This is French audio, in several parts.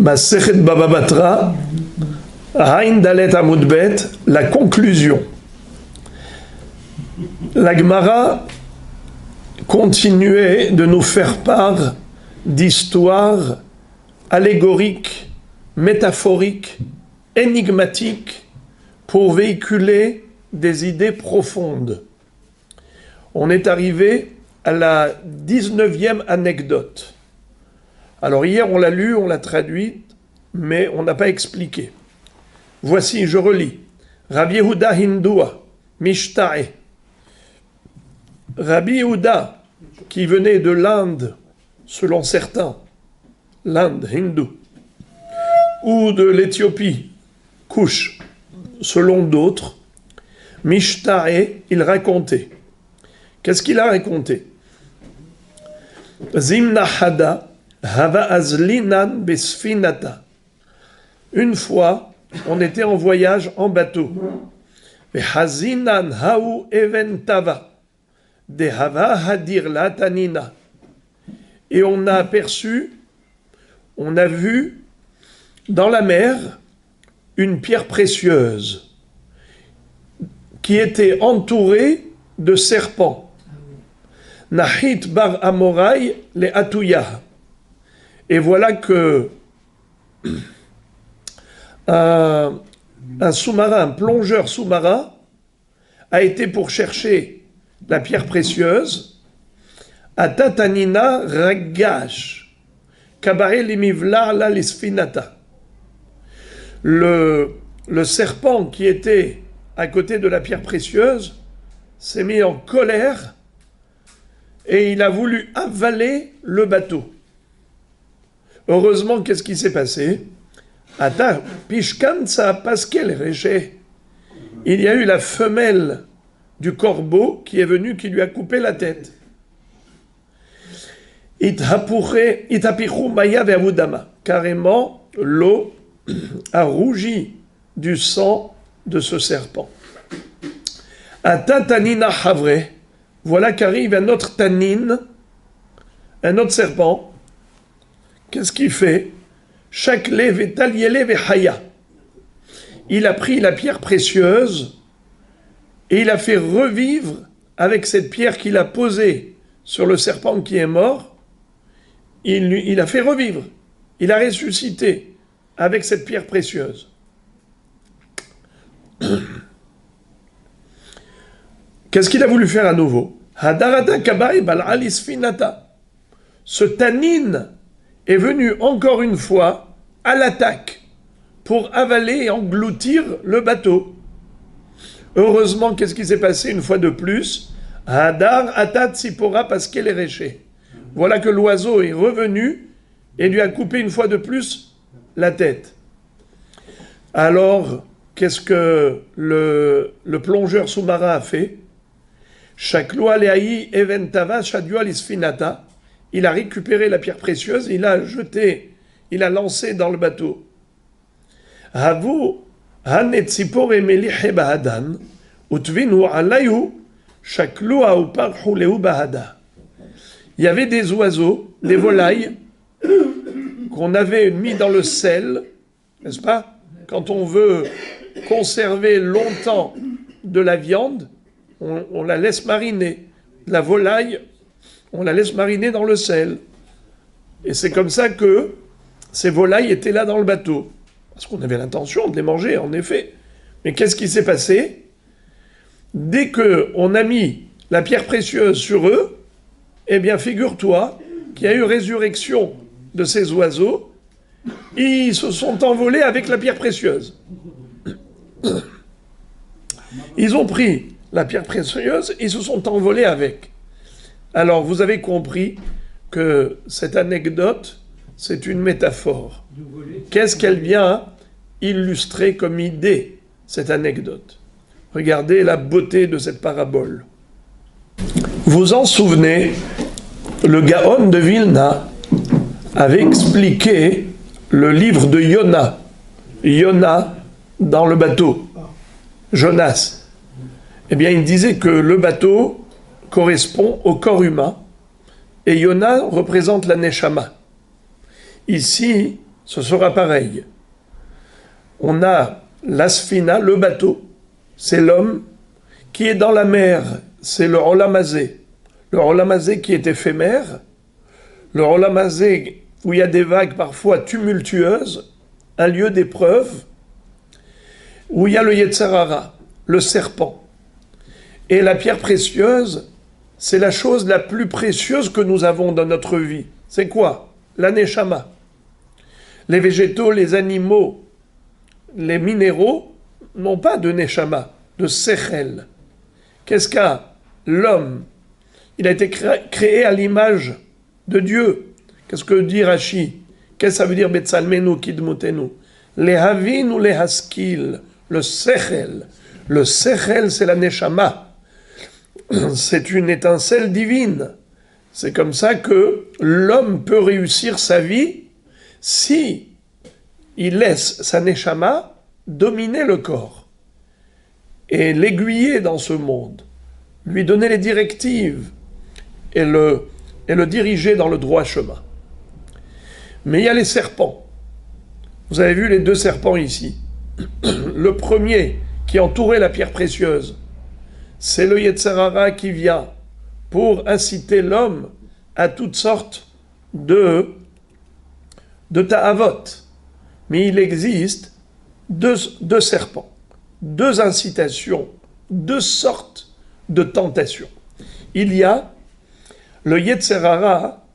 Masechet Baba Batra, Ain Dalet Amud Bet, la conclusion. La Gemara continuait de nous faire part d'histoires allégoriques, métaphoriques, énigmatiques, pour véhiculer des idées profondes. On est arrivé à la 19e anecdote. Alors hier on l'a lu, on l'a traduite, mais on n'a pas expliqué. Voici, je relis. Rabbi Yehuda Hindoua, Mishta'e. Rabbi Yehuda, qui venait de l'Inde, selon certains, l'Inde hindoue, ou de l'Éthiopie, Kush, selon d'autres, Mishta'e, il racontait. Qu'est-ce qu'il a raconté? Zimna Hada, Hava Azlinan Besfinata. Une fois, on était en voyage en bateau. Hazinan Hau Eventava. De Hava Hadir Latanina. Et on a aperçu, on a vu dans la mer une pierre précieuse qui était entourée de serpents. Nahit bar Amorai le Atouya. Et voilà que un sous-marin, un plongeur sous-marin, a été pour chercher la pierre précieuse. Atatanina Ragash. Kabare limivla la lisfinata. Le serpent qui était à côté de la pierre précieuse s'est mis en colère et il a voulu avaler le bateau. Heureusement, qu'est-ce qui s'est passé? Ata pishkansa paskel reché. Il y a eu la femelle du corbeau qui est venue, qui lui a coupé la tête. Itapichu maya ve'avudama. Carrément, l'eau a rougi du sang de ce serpent. Ata tanina havre. Voilà qu'arrive un autre tanin, un autre serpent. Qu'est-ce qu'il fait? Chaque lève et talieleve et haya. Il a pris la pierre précieuse et il a fait revivre avec cette pierre qu'il a posée sur le serpent qui est mort. Il a fait revivre. Il a ressuscité avec cette pierre précieuse. Qu'est-ce qu'il a voulu faire à nouveau? Ce tanin est venu encore une fois à l'attaque pour avaler et engloutir le bateau. Heureusement, qu'est-ce qui s'est passé une fois de plus? Hadar atat sipora parce qu'elle est réchée. Voilà que l'oiseau est revenu et lui a coupé une fois de plus la tête. Alors, qu'est-ce que le plongeur sous-marin a fait? Il a récupéré la pierre précieuse, il a jeté, il a lancé dans le bateau. Il y avait des oiseaux, des volailles, qu'on avait mis dans le sel, n'est-ce pas? Quand on veut conserver longtemps de la viande, on la laisse mariner. La volaille, on la laisse mariner dans le sel. Et c'est comme ça que ces volailles étaient là dans le bateau. Parce qu'on avait l'intention de les manger, en effet. Mais qu'est-ce qui s'est passé? Dès qu'on a mis la pierre précieuse sur eux, eh bien, figure-toi qu'il y a eu résurrection de ces oiseaux. Ils se sont envolés avec la pierre précieuse. Ils ont pris la pierre précieuse, ils se sont envolés avec. Alors, vous avez compris que cette anecdote, c'est une métaphore. Qu'est-ce qu'elle vient illustrer comme idée, cette anecdote? Regardez la beauté de cette parabole. Vous en souvenez, le Gaon de Vilna avait expliqué le livre de Yona. Yona dans le bateau. Jonas. Eh bien, il disait que le bateau correspond au corps humain et Yona représente la Neshama. Ici, ce sera pareil. On a l'asfina, le bateau, c'est l'homme qui est dans la mer, c'est le olamazé. Le olamazé qui est éphémère, le olamazé où il y a des vagues parfois tumultueuses, un lieu d'épreuve, où il y a le Yetzer Hara, le serpent. Et la pierre précieuse, c'est la chose la plus précieuse que nous avons dans notre vie. C'est quoi? La neshama. Les végétaux, les animaux, les minéraux n'ont pas de neshama, de sechel. Qu'est-ce qu'a l'homme? Il a été créé à l'image de Dieu. Qu'est-ce que dit Rashi? Qu'est-ce que ça veut dire Betsalmenu, Kidmotenu? Les havin ou les haskil, le sechel. Le sechel, c'est la neshama. C'est une étincelle divine. C'est comme ça que l'homme peut réussir sa vie si il laisse sa neshama dominer le corps et l'aiguiller dans ce monde, lui donner les directives et le diriger dans le droit chemin. Mais il y a les serpents. Vous avez vu les deux serpents ici. Le premier qui entourait la pierre précieuse, c'est le Yetzer Hara qui vient pour inciter l'homme à toutes sortes de ta'avot. Mais il existe deux serpents, deux incitations, deux sortes de tentations. Il y a le Yetzer Hara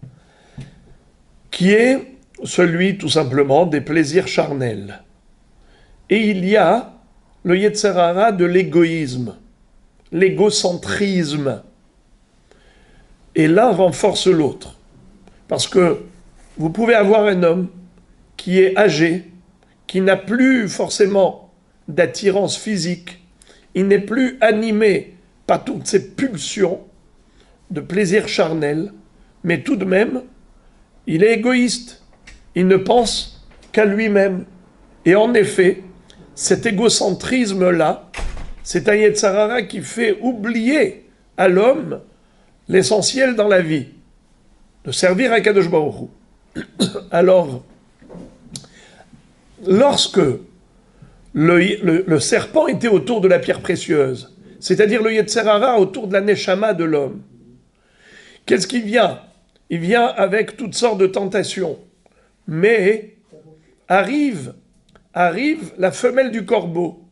qui est celui tout simplement des plaisirs charnels. Et il y a le Yetzer Hara de l'égoïsme, l'égocentrisme. Et l'un renforce l'autre. Parce que vous pouvez avoir un homme qui est âgé, qui n'a plus forcément d'attirance physique, il n'est plus animé par toutes ces pulsions de plaisir charnel, mais tout de même, il est égoïste. Il ne pense qu'à lui-même. Et en effet, cet égocentrisme-là, c'est un Yetzer Hara qui fait oublier à l'homme l'essentiel dans la vie, de servir à Kadosh Baruch Hu. Alors, lorsque le serpent était autour de la pierre précieuse, c'est-à-dire le Yetzer Hara autour de la neshama de l'homme, qu'est-ce qui vient? Il vient avec toutes sortes de tentations. Mais arrive la femelle du corbeau,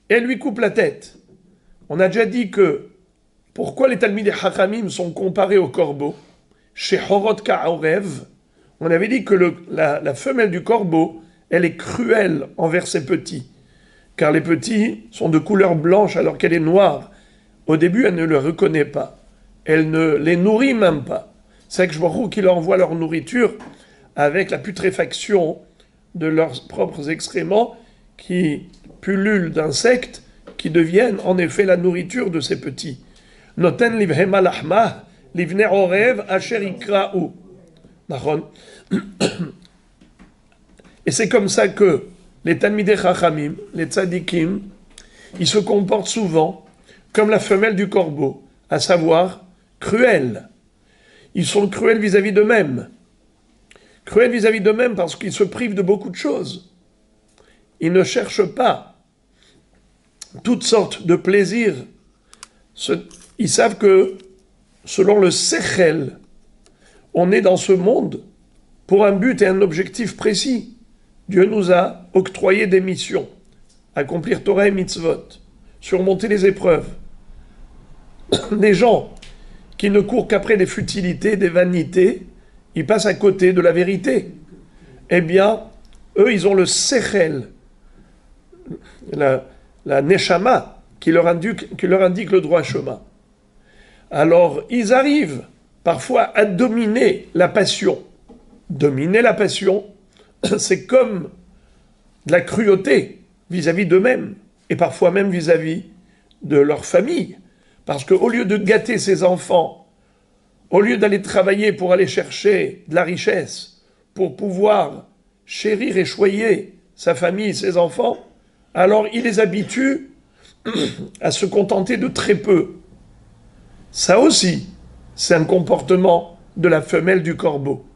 et elle lui coupe la tête. On a déjà dit que pourquoi les Talmidei Chachamim sont comparés au corbeau? Chez Horot Ka'orev, on avait dit que la femelle du corbeau, elle est cruelle envers ses petits, car les petits sont de couleur blanche alors qu'elle est noire. Au début, elle ne le reconnaît pas. Elle ne les nourrit même pas. C'est que je vois qu'il envoie leur nourriture avec la putréfaction de leurs propres excréments qui pullulent d'insectes qui deviennent en effet la nourriture de ces petits. Noten livhema lahma livne orev asher ikra'u. Et c'est comme ça que les Talmidei Chachamim, les tzadikim, ils se comportent souvent comme la femelle du corbeau, à savoir cruels. Ils sont cruels vis-à-vis d'eux-mêmes. Cruels vis-à-vis d'eux-mêmes parce qu'ils se privent de beaucoup de choses. Ils ne cherchent pas toutes sortes de plaisirs. Ils savent que, selon le sechel, on est dans ce monde pour un but et un objectif précis. Dieu nous a octroyé des missions, accomplir Torah et mitzvot, surmonter les épreuves. Des gens qui ne courent qu'après des futilités, des vanités, ils passent à côté de la vérité. Eh bien, eux, ils ont le sechel, la neshama, qui leur indique le droit chemin. Alors, ils arrivent parfois à dominer la passion. Dominer la passion, c'est comme de la cruauté vis-à-vis d'eux-mêmes, et parfois même vis-à-vis de leur famille. Parce qu'au lieu de gâter ses enfants, au lieu d'aller travailler pour aller chercher de la richesse, pour pouvoir chérir et choyer sa famille, ses enfants, alors il les habitue à se contenter de très peu. Ça aussi, c'est un comportement de la femelle du corbeau.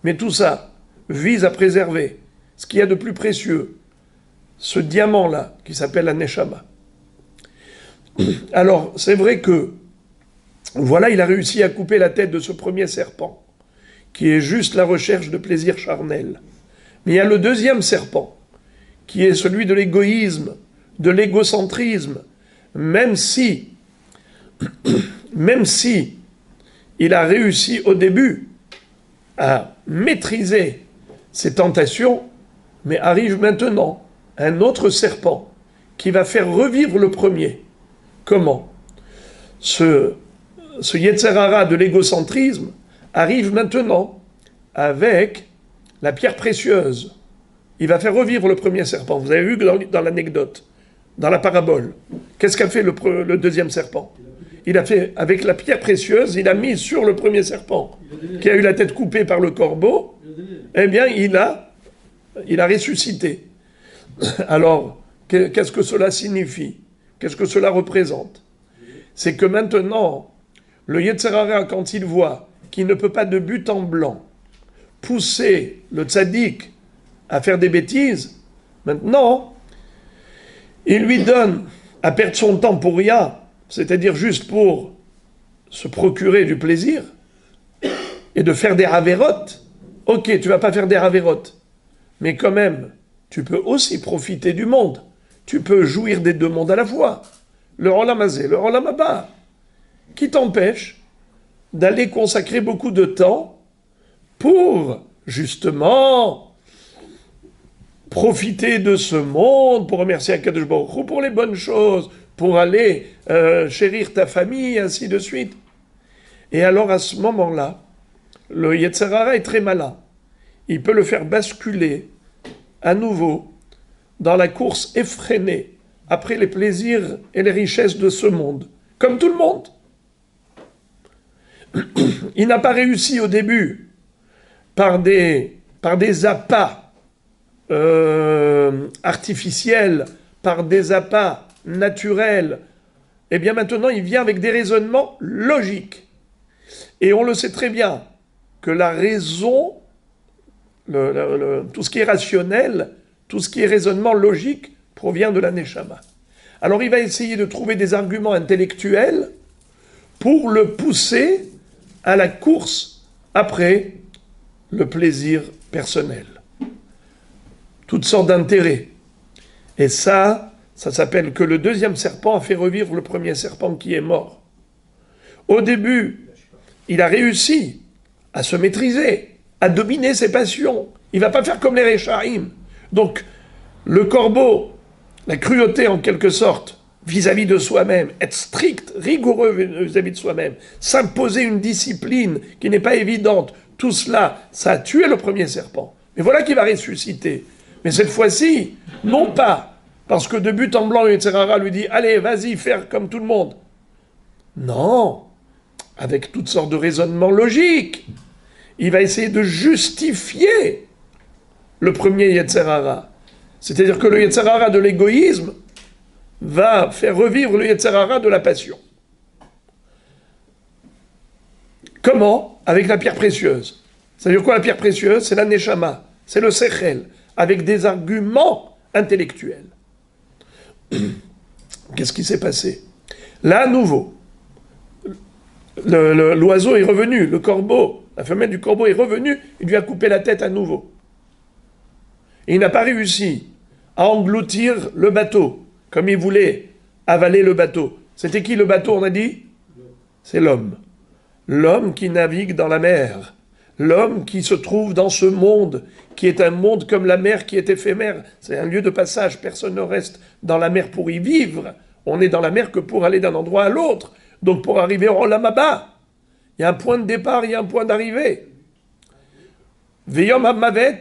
Mais tout ça vise à préserver ce qu'il y a de plus précieux, ce diamant-là, qui s'appelle la Neshama. Alors, c'est vrai que, voilà, il a réussi à couper la tête de ce premier serpent, qui est juste la recherche de plaisir charnel. Mais il y a le deuxième serpent, qui est celui de l'égoïsme, de l'égocentrisme, même si il a réussi au début à maîtriser ses tentations, mais arrive maintenant un autre serpent qui va faire revivre le premier. Comment ? Ce Yetzer Hara de l'égocentrisme arrive maintenant avec la pierre précieuse. Il va faire revivre le premier serpent. Vous avez vu dans l'anecdote, dans la parabole, qu'est-ce qu'a fait le deuxième serpent ? Il a fait, avec la pierre précieuse, il a mis sur le premier serpent, qui a eu la tête coupée par le corbeau, eh bien, il a ressuscité. Alors, qu'est-ce que cela signifie ? Qu'est-ce que cela représente ? C'est que maintenant, le Yetzer Hara, quand il voit qu'il ne peut pas de but en blanc pousser le tzaddik à faire des bêtises, maintenant, il lui donne à perdre son temps pour rien, c'est-à-dire juste pour se procurer du plaisir et de faire des havérotes. Ok, tu vas pas faire des havérotes, mais quand même, tu peux aussi profiter du monde. Tu peux jouir des deux mondes à la fois. Le Olam Hazé, le Olam Haba, qui t'empêche d'aller consacrer beaucoup de temps pour, justement, profiter de ce monde, pour remercier Akadosh Baruch Hu pour les bonnes choses, pour aller chérir ta famille, ainsi de suite. Et alors, à ce moment-là, le Yetzer Hara est très malin. Il peut le faire basculer à nouveau dans la course effrénée après les plaisirs et les richesses de ce monde, comme tout le monde. Il n'a pas réussi au début par des appâts artificiels, par des appâts naturels. Eh bien maintenant, il vient avec des raisonnements logiques. Et on le sait très bien, que la raison, tout ce qui est rationnel, tout ce qui est raisonnement logique, provient de la Neshama. Alors il va essayer de trouver des arguments intellectuels pour le pousser à la course après le plaisir personnel. Toutes sortes d'intérêts. Et ça s'appelle que le deuxième serpent a fait revivre le premier serpent qui est mort. Au début, il a réussi à se maîtriser, à dominer ses passions. Il ne va pas faire comme les Réchaïm. Donc, le corbeau, la cruauté en quelque sorte, vis-à-vis de soi-même, être strict, rigoureux vis-à-vis de soi-même, s'imposer une discipline qui n'est pas évidente, tout cela, ça a tué le premier serpent. Mais voilà qu'il va ressusciter. Mais cette fois-ci, non pas parce que de but en blanc, Yetzer Hara lui dit « Allez, vas-y, faire comme tout le monde ». Non, avec toutes sortes de raisonnements logiques. Il va essayer de justifier le premier Yetzer Hara. C'est-à-dire que le Yetzer Hara de l'égoïsme va faire revivre le Yetzer Hara de la passion. Comment ? Avec la pierre précieuse. C'est-à-dire quoi la pierre précieuse ? C'est la Neshama, c'est le Sechel, avec des arguments intellectuels. Qu'est-ce qui s'est passé ? Là, à nouveau, l'oiseau est revenu, le corbeau, la femelle du corbeau est revenue, il lui a coupé la tête à nouveau. Et il n'a pas réussi à engloutir le bateau, comme il voulait avaler le bateau. C'était qui le bateau, on a dit ? C'est l'homme. L'homme qui navigue dans la mer. L'homme qui se trouve dans ce monde, qui est un monde comme la mer qui est éphémère. C'est un lieu de passage, personne ne reste dans la mer pour y vivre. On n'est dans la mer que pour aller d'un endroit à l'autre. Donc pour arriver au Olam Haba, il y a un point de départ, il y a un point d'arrivée. Veyom hamavet,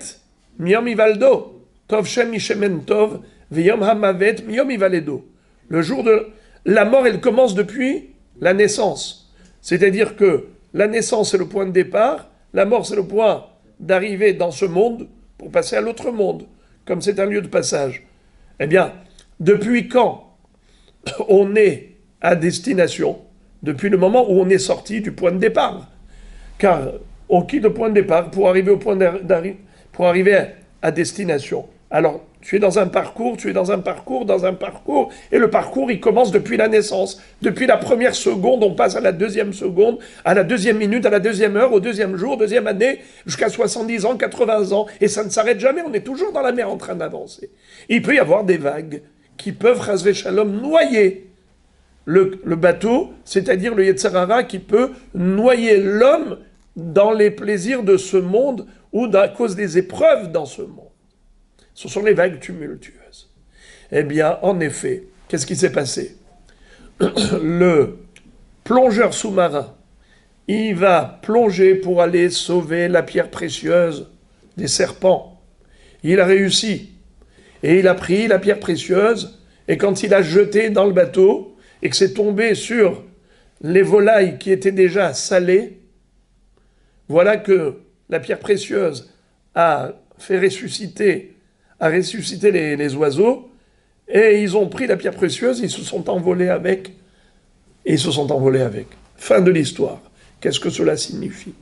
miyom ivaldo. Tov shem ishemen tov, veyom hamavet, miyom ivaledo. Le jour de la mort, elle commence depuis la naissance. C'est-à-dire que la naissance, c'est le point de départ, la mort, c'est le point d'arrivée dans ce monde pour passer à l'autre monde, comme c'est un lieu de passage. Eh bien, depuis quand on est à destination ? Depuis le moment où on est sorti du point de départ. Car on quitte le point de départ pour arriver au point d'arrivée, pour arriver à destination. Alors, tu es dans un parcours, et le parcours, il commence depuis la naissance. Depuis la première seconde, on passe à la deuxième seconde, à la deuxième minute, à la deuxième heure, au deuxième jour, deuxième année, jusqu'à 70 ans, 80 ans, et ça ne s'arrête jamais, on est toujours dans la mer en train d'avancer. Il peut y avoir des vagues qui peuvent, chasvé shalom, noyer le bateau, c'est-à-dire le Yetzer Hara qui peut noyer l'homme dans les plaisirs de ce monde ou à cause des épreuves dans ce monde. Ce sont les vagues tumultueuses. Eh bien, en effet, qu'est-ce qui s'est passé? Le plongeur sous-marin, il va plonger pour aller sauver la pierre précieuse des serpents. Il a réussi. Et il a pris la pierre précieuse, et quand il a jeté dans le bateau, et que c'est tombé sur les volailles qui étaient déjà salées, voilà que la pierre précieuse a ressuscité les oiseaux, et ils ont pris la pierre précieuse, ils se sont envolés avec. Fin de l'histoire. Qu'est-ce que cela signifie?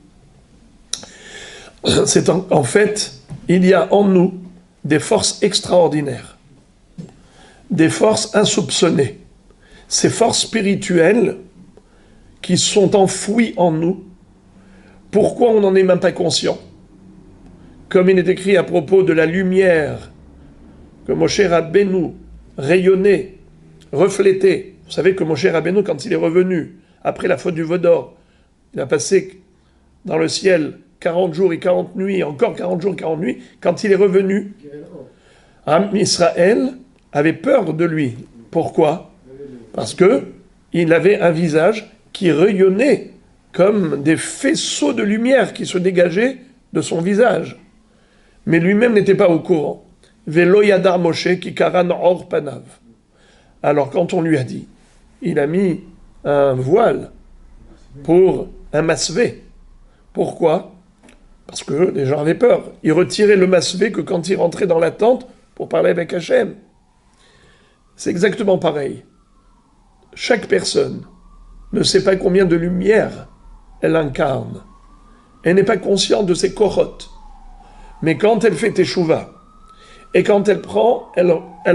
En fait, il y a en nous des forces extraordinaires, des forces insoupçonnées, ces forces spirituelles qui sont enfouies en nous. Pourquoi on n'en est même pas conscient? Comme il est écrit à propos de la lumière que Moshe Rabbeinu rayonnait, reflétait. Vous savez que Moshe Rabbeinu, quand il est revenu, après la faute du veau d'or, il a passé dans le ciel 40 jours et 40 nuits, encore 40 jours et 40 nuits, quand il est revenu, Israël avait peur de lui. Pourquoi? Parce que il avait un visage qui rayonnait comme des faisceaux de lumière qui se dégageaient de son visage. Mais lui-même n'était pas au courant. Velo yadar Moshe kikaran or panav. Alors quand on lui a dit, il a mis un voile pour un masvé. Pourquoi? Parce que les gens avaient peur. Ils retiraient le masvé que quand ils rentraient dans la tente pour parler avec Hachem. C'est exactement pareil. Chaque personne ne sait pas combien de lumière elle incarne. Elle n'est pas consciente de ses korotes. Mais quand elle fait teshuva, et quand elle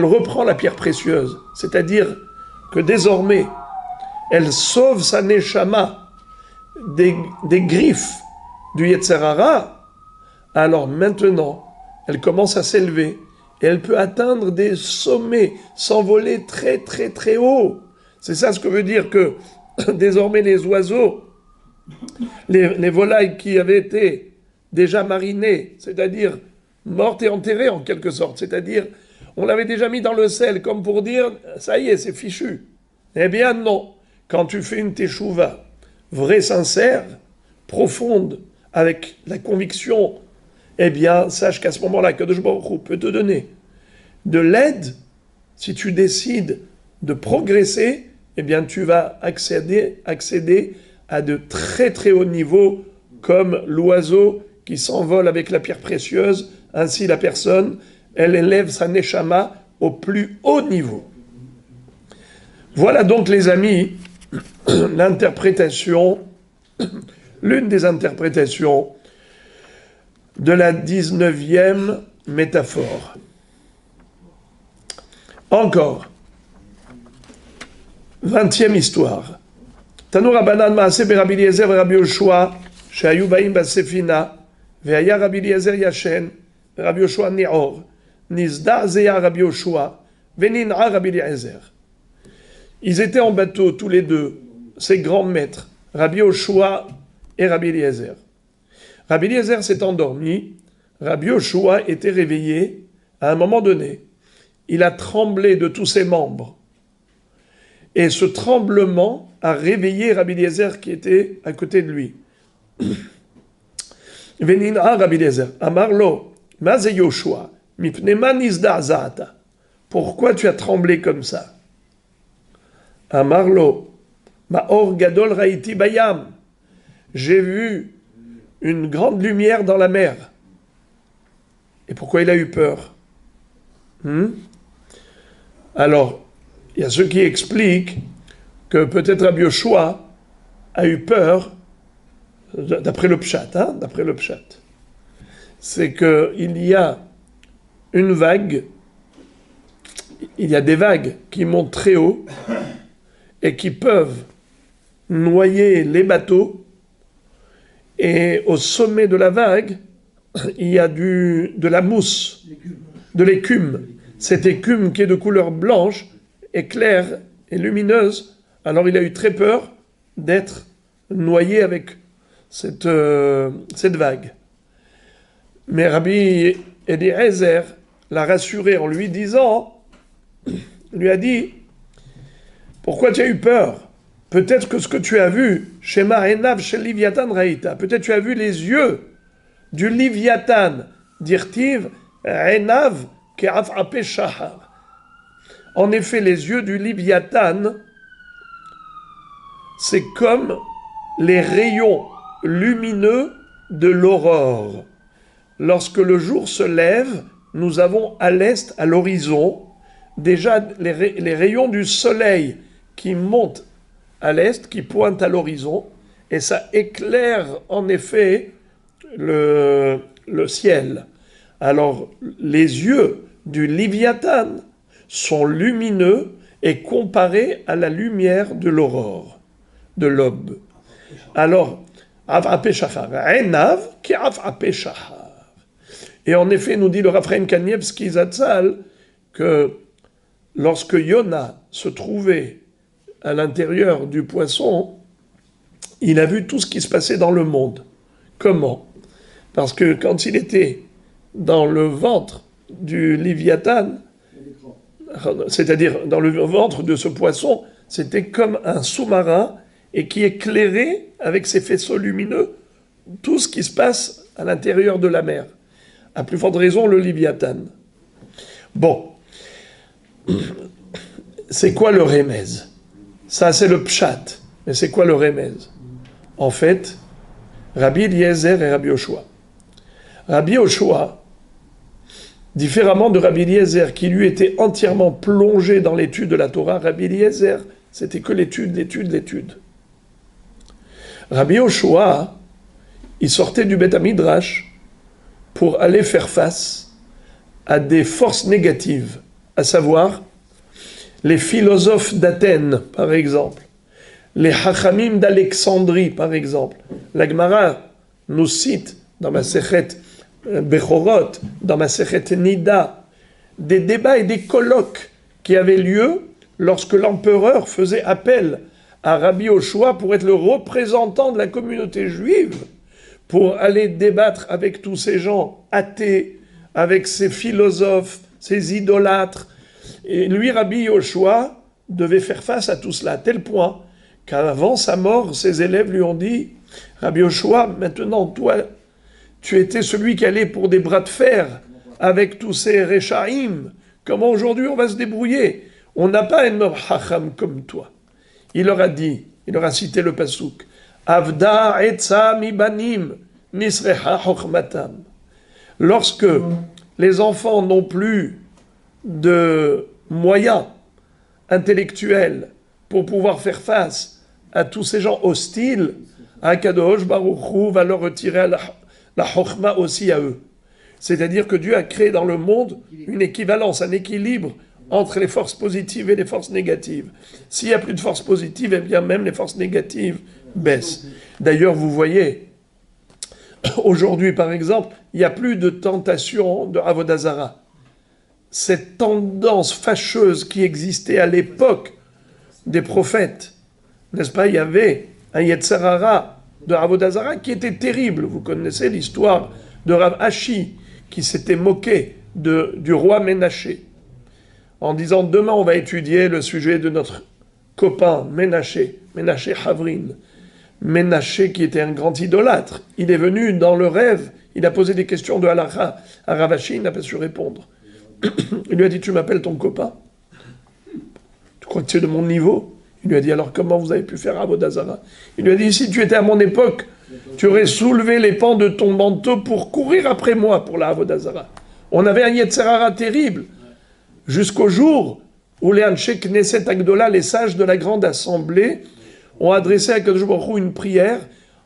reprend la pierre précieuse, c'est-à-dire que désormais, elle sauve sa neshama des griffes du Yetzer Hara, alors maintenant, elle commence à s'élever, et elle peut atteindre des sommets, s'envoler très très très haut. C'est ça ce que veut dire que désormais les oiseaux, les volailles qui avaient été déjà marinées, c'est-à-dire mortes et enterrées en quelque sorte, c'est-à-dire on l'avait déjà mis dans le sel comme pour dire ça y est, c'est fichu. Eh bien non, quand tu fais une teshuva vraie, sincère, profonde, avec la conviction, eh bien sache qu'à ce moment-là, Kadosh Baruch Hu peut te donner de l'aide. Si tu décides de progresser, eh bien tu vas accéder à de très très hauts niveaux, comme l'oiseau qui s'envole avec la pierre précieuse. Ainsi la personne, elle élève sa neshama au plus haut niveau. Voilà donc les amis, l'une des interprétations de la 19e métaphore. Encore, 20e histoire. Tanu Rabbanan Maaseh Rabbi Eliezer et Rabbi Yoshua, שהיו באים בספינה, והיה רבי אליעזר ישן, ורבי יהושע ניעור, נזדעזע רבי יהושע, וננער רבי אליעזר. Ils étaient en bateau tous les deux, ces grands maîtres, Rabbi Yoshua et Rabbi Eliezer. Rabbi Eliezer s'est endormi, Rabbi Yoshua était réveillé. À un moment donné, il a tremblé de tous ses membres. Et ce tremblement a réveillé Rabbi Eliezer qui était à côté de lui. Venina Rabbi Eliezer, Amarlo, Maze Yoshua, Mipnema Nizda'za'ata. Pourquoi tu as tremblé comme ça? Amarlo, Ma'or Gadol Raiti Bayam. J'ai vu une grande lumière dans la mer. Et pourquoi il a eu peur? Alors, il y a ceux qui expliquent que peut-être Rabbi Yoshua a eu peur, d'après le pshat, c'est qu'il y a une vague, il y a des vagues qui montent très haut et qui peuvent noyer les bateaux, et au sommet de la vague, il y a de la mousse, de l'écume. Cette écume qui est de couleur blanche, est claire et lumineuse. Alors il a eu très peur d'être noyé avec cette vague. Mais Rabbi Eliezer l'a rassuré en lui disant, lui a dit, pourquoi tu as eu peur? Peut-être que ce que tu as vu, Shema Enav chez Livyatan Raïta, peut-être tu as vu les yeux du Livyatan, dirtiv Enav Ke'af Ape Shahar. En effet, les yeux du Livyatan, c'est comme les rayons lumineux de l'aurore. Lorsque le jour se lève, nous avons à l'est, à l'horizon, déjà les rayons du soleil qui montent à l'est, qui pointent à l'horizon, et ça éclaire en effet le ciel. Alors, les yeux du Livyatan sont lumineux et comparés à la lumière de l'aurore, de l'aube. Alors, Av'apé Shachar, Enav qui Av'apé Shachar. Et en effet, nous dit le Raphaël Kanievski Zatzal que lorsque Yona se trouvait à l'intérieur du poisson, il a vu tout ce qui se passait dans le monde. Comment? Parce que quand il était dans le ventre du Livyatan, c'est-à-dire dans le ventre de ce poisson, c'était comme un sous-marin et qui éclairait avec ses faisceaux lumineux tout ce qui se passe à l'intérieur de la mer. À plus forte raison, le Livyatan. Bon. C'est quoi le remez? Ça, c'est le pshat. Mais c'est quoi le remez? En fait, Rabbi Eliezer et Rabbi Yoshua. Rabbi Yoshua, différemment de Rabbi Eliezer, qui lui était entièrement plongé dans l'étude de la Torah, Rabbi Eliezer, c'était que l'étude. Rabbi Yoshua, il sortait du Beth Midrash pour aller faire face à des forces négatives, à savoir les philosophes d'Athènes, par exemple, les Hachamim d'Alexandrie, par exemple. La Gemara nous cite dans ma Sechet Bechorot, dans ma Sechet Nida, des débats et des colloques qui avaient lieu lorsque l'empereur faisait appel à Rabbi Yoshua pour être le représentant de la communauté juive, pour aller débattre avec tous ces gens athées, avec ces philosophes, ces idolâtres. Et lui, Rabbi Yoshua, devait faire face à tout cela, à tel point qu'avant sa mort, ses élèves lui ont dit, Rabbi Yoshua, maintenant, toi, tu étais celui qui allait pour des bras de fer avec tous ces Rechaim. Comment aujourd'hui on va se débrouiller? On n'a pas un homme hacham comme toi. Il leur a dit, il leur a cité le pasouk, Avda etza mi banim nisreha chochmatam. Lorsque les enfants n'ont plus de moyens intellectuels pour pouvoir faire face à tous ces gens hostiles, Akadosh Baruch Hu va leur retirer la chokhma aussi à eux. C'est-à-dire que Dieu a créé dans le monde une équivalence, un équilibre entre les forces positives et les forces négatives. S'il n'y a plus de forces positives, eh bien même les forces négatives baissent. D'ailleurs, vous voyez, aujourd'hui par exemple, il n'y a plus de tentation de Avodah Zarah. Cette tendance fâcheuse qui existait à l'époque des prophètes, n'est-ce pas? Il y avait un Yetzer Hara de Avodah Zarah qui était terrible. Vous connaissez l'histoire de Rav Ashi qui s'était moqué du roi Ménaché en disant demain on va étudier le sujet de notre copain Ménaché Havrin. Ménaché qui était un grand idolâtre. Il est venu dans le rêve, il a posé des questions de halakha à Rav Ashi, il n'a pas su répondre. Il lui a dit, tu m'appelles ton copain? Tu crois que tu es de mon niveau? Il lui a dit, alors comment vous avez pu faire Avodah Zarah? Il lui a dit, si tu étais à mon époque, tu aurais soulevé les pans de ton manteau pour courir après moi pour la Avodah Zarah. On avait un Yetzer Hara terrible, jusqu'au jour où les Anshe Knesset Agdola, les sages de la grande assemblée, ont adressé à Kadosh Baruch Hu une prière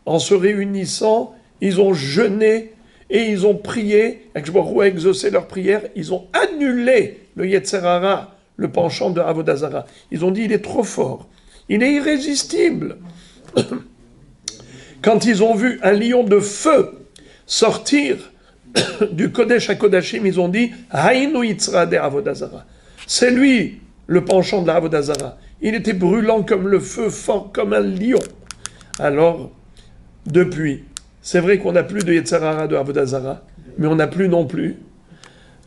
en se réunissant, ils ont jeûné et ils ont prié, Akadosh Baruch Hu a exaucé leur prière, ils ont annulé le Yetzer Hara, le penchant de Avodah Zara. Ils ont dit, il est trop fort, il est irrésistible. Quand ils ont vu un lion de feu sortir du Kodesh HaKodashim, ils ont dit, Haïnu Yitzra de Avodah Zara. C'est lui, le penchant de la Avodah Zara. Il était brûlant comme le feu, fort comme un lion. Alors, depuis, c'est vrai qu'on n'a plus de Yetzer Hara de Avodah Zara, mais on n'a plus non plus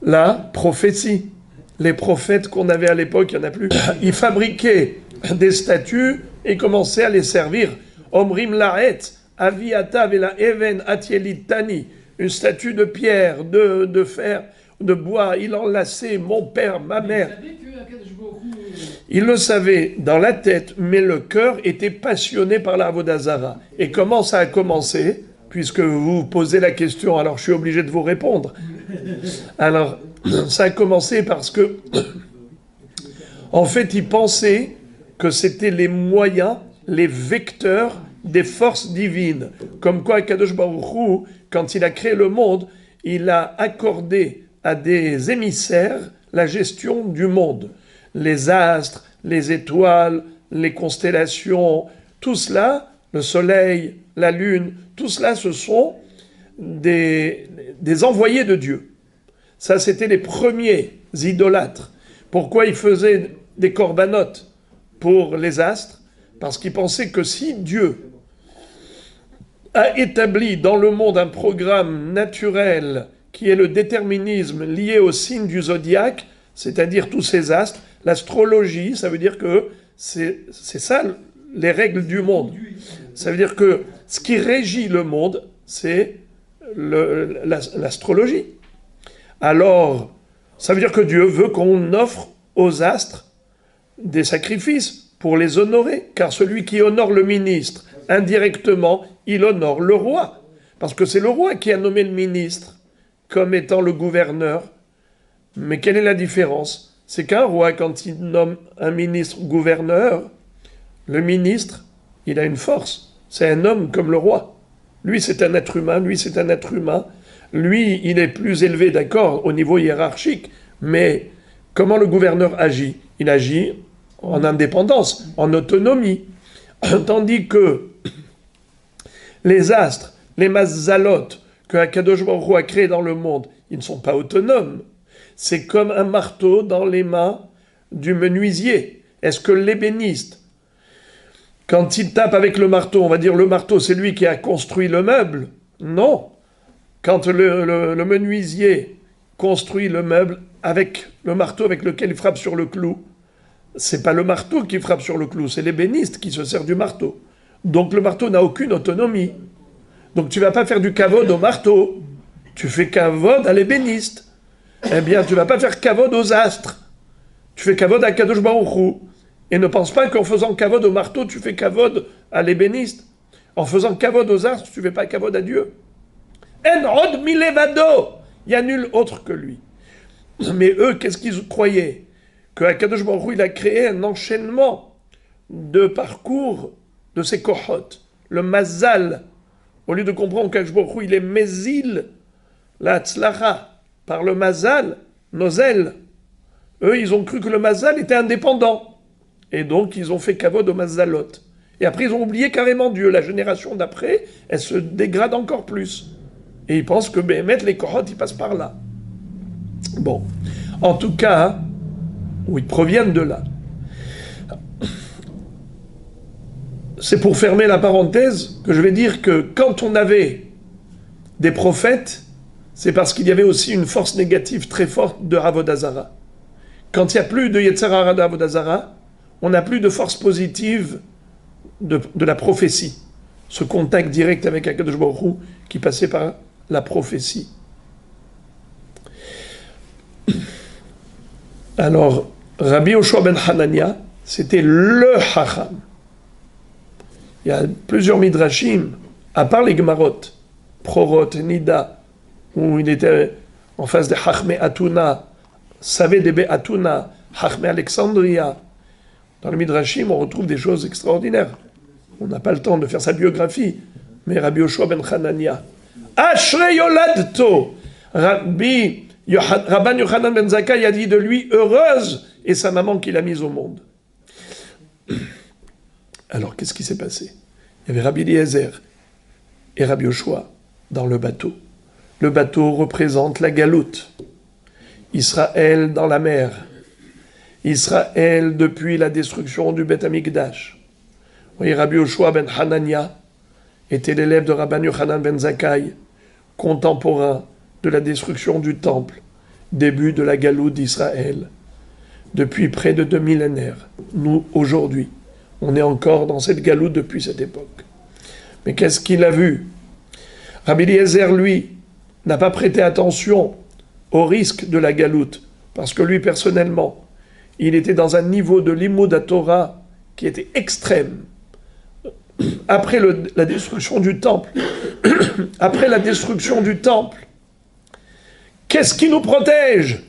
la prophétie. Les prophètes qu'on avait à l'époque, il n'y en a plus. Ils fabriquaient des statues et commençaient à les servir. Omrim Laet, Aviata Vela Even Atielit Tani, une statue de pierre, de fer, de bois, il enlaçait mon père, ma mère. Il le savait dans la tête, mais le cœur était passionné par la Avodah Zara. Et comment ça a commencé? Puisque vous posez la question, alors je suis obligé de vous répondre. Alors, ça a commencé parce que, en fait, il pensait que c'était les moyens, les vecteurs des forces divines. Comme quoi, Kadosh Baruch Hu, quand il a créé le monde, il a accordé à des émissaires la gestion du monde. Les astres, les étoiles, les constellations, tout cela, le soleil, la lune, tout cela, ce sont des envoyés de Dieu. Ça, c'était les premiers idolâtres. Pourquoi ils faisaient des corbanotes pour les astres? Parce qu'ils pensaient que si Dieu a établi dans le monde un programme naturel qui est le déterminisme lié au signe du zodiaque, c'est-à-dire tous ces astres, l'astrologie, ça veut dire que c'est ça les règles du monde. Ça veut dire que ce qui régit le monde, c'est l'astrologie. Alors, ça veut dire que Dieu veut qu'on offre aux astres des sacrifices pour les honorer, car celui qui honore le ministre, indirectement, il honore le roi, parce que c'est le roi qui a nommé le ministre comme étant le gouverneur. Mais quelle est la différence? C'est qu'un roi, quand il nomme un ministre gouverneur, le ministre, il a une force. C'est un homme comme le roi. Lui, c'est un être humain, lui, c'est un être humain. Lui, il est plus élevé, d'accord, au niveau hiérarchique, mais comment le gouverneur agit? Il agit en indépendance, en autonomie. Tandis que les astres, les mazzalot que Akadosh Baruch Hu a créés dans le monde, ils ne sont pas autonomes. C'est comme un marteau dans les mains du menuisier. Est-ce que l'ébéniste, quand il tape avec le marteau, on va dire le marteau, c'est lui qui a construit le meuble? Non. Quand le menuisier construit le meuble avec le marteau avec lequel il frappe sur le clou, c'est pas le marteau qui frappe sur le clou, c'est l'ébéniste qui se sert du marteau. Donc le marteau n'a aucune autonomie. Donc tu vas pas faire du kavod au marteau, tu fais kavod à l'ébéniste. Eh bien, tu vas pas faire kavod aux astres, tu fais kavod à Kadosh Baruch Hu. Et ne pense pas qu'en faisant kavod au marteau, tu fais kavod à l'ébéniste. En faisant kavod aux astres, tu fais pas kavod à Dieu. En od milevado, il n'y a nul autre que lui. Mais eux, qu'est-ce qu'ils croyaient? Que Akadosh Baruch Hu, il a créé un enchaînement de parcours de ces kohot, le mazal. Au lieu de comprendre qu'Akadosh Baruch Hu, il est mézil, la tzlacha, par le mazal, nozel. Eux, ils ont cru que le mazal était indépendant. Et donc, ils ont fait kavod au mazalot. Et après, ils ont oublié carrément Dieu. La génération d'après, elle se dégrade encore plus. Et ils pensent que mettre les kohot, ils passent par là. Bon. En tout cas, où ils proviennent de là. C'est pour fermer la parenthèse que je vais dire que quand on avait des prophètes, c'est parce qu'il y avait aussi une force négative très forte de Avodah Zara. Quand il n'y a plus de Yetzer Hara de Avodah Zara, on n'a plus de force positive de la prophétie. Ce contact direct avec Akadosh Baruch Hu qui passait par la prophétie. Alors, Rabbi Yoshua ben Hanania, c'était le Chacham. Il y a plusieurs midrashim, à part les Gemarot, Prorot, Nida, où il était en face de Chachmei Atuna, Saveh de Atuna, Chachmei Alexandria. Dans le midrashim, on retrouve des choses extraordinaires. On n'a pas le temps de faire sa biographie, mais Rabbi Yoshua ben Hanania, Ashrei yoladto. Rabban Yochanan ben Zakkai a dit de lui, heureuse est sa maman qui l'a mise au monde. Alors, qu'est-ce qui s'est passé? Il y avait Rabbi Eliezer et Rabbi Yoshua dans le bateau. Le bateau représente la galoute. Israël dans la mer. Israël depuis la destruction du Beth Amikdash. Vous voyez, Rabbi Yoshua ben Hanania était l'élève de Rabban Yochanan ben Zakkai, contemporain de la destruction du temple, début de la galoute d'Israël. Depuis près de 2 millénaires, nous, aujourd'hui, on est encore dans cette galoute depuis cette époque. Mais qu'est-ce qu'il a vu? Rabbi Eliezer, lui, n'a pas prêté attention au risque de la galoute, parce que lui, personnellement, il était dans un niveau de limud Torah qui était extrême. Après la destruction du temple, qu'est-ce qui nous protège?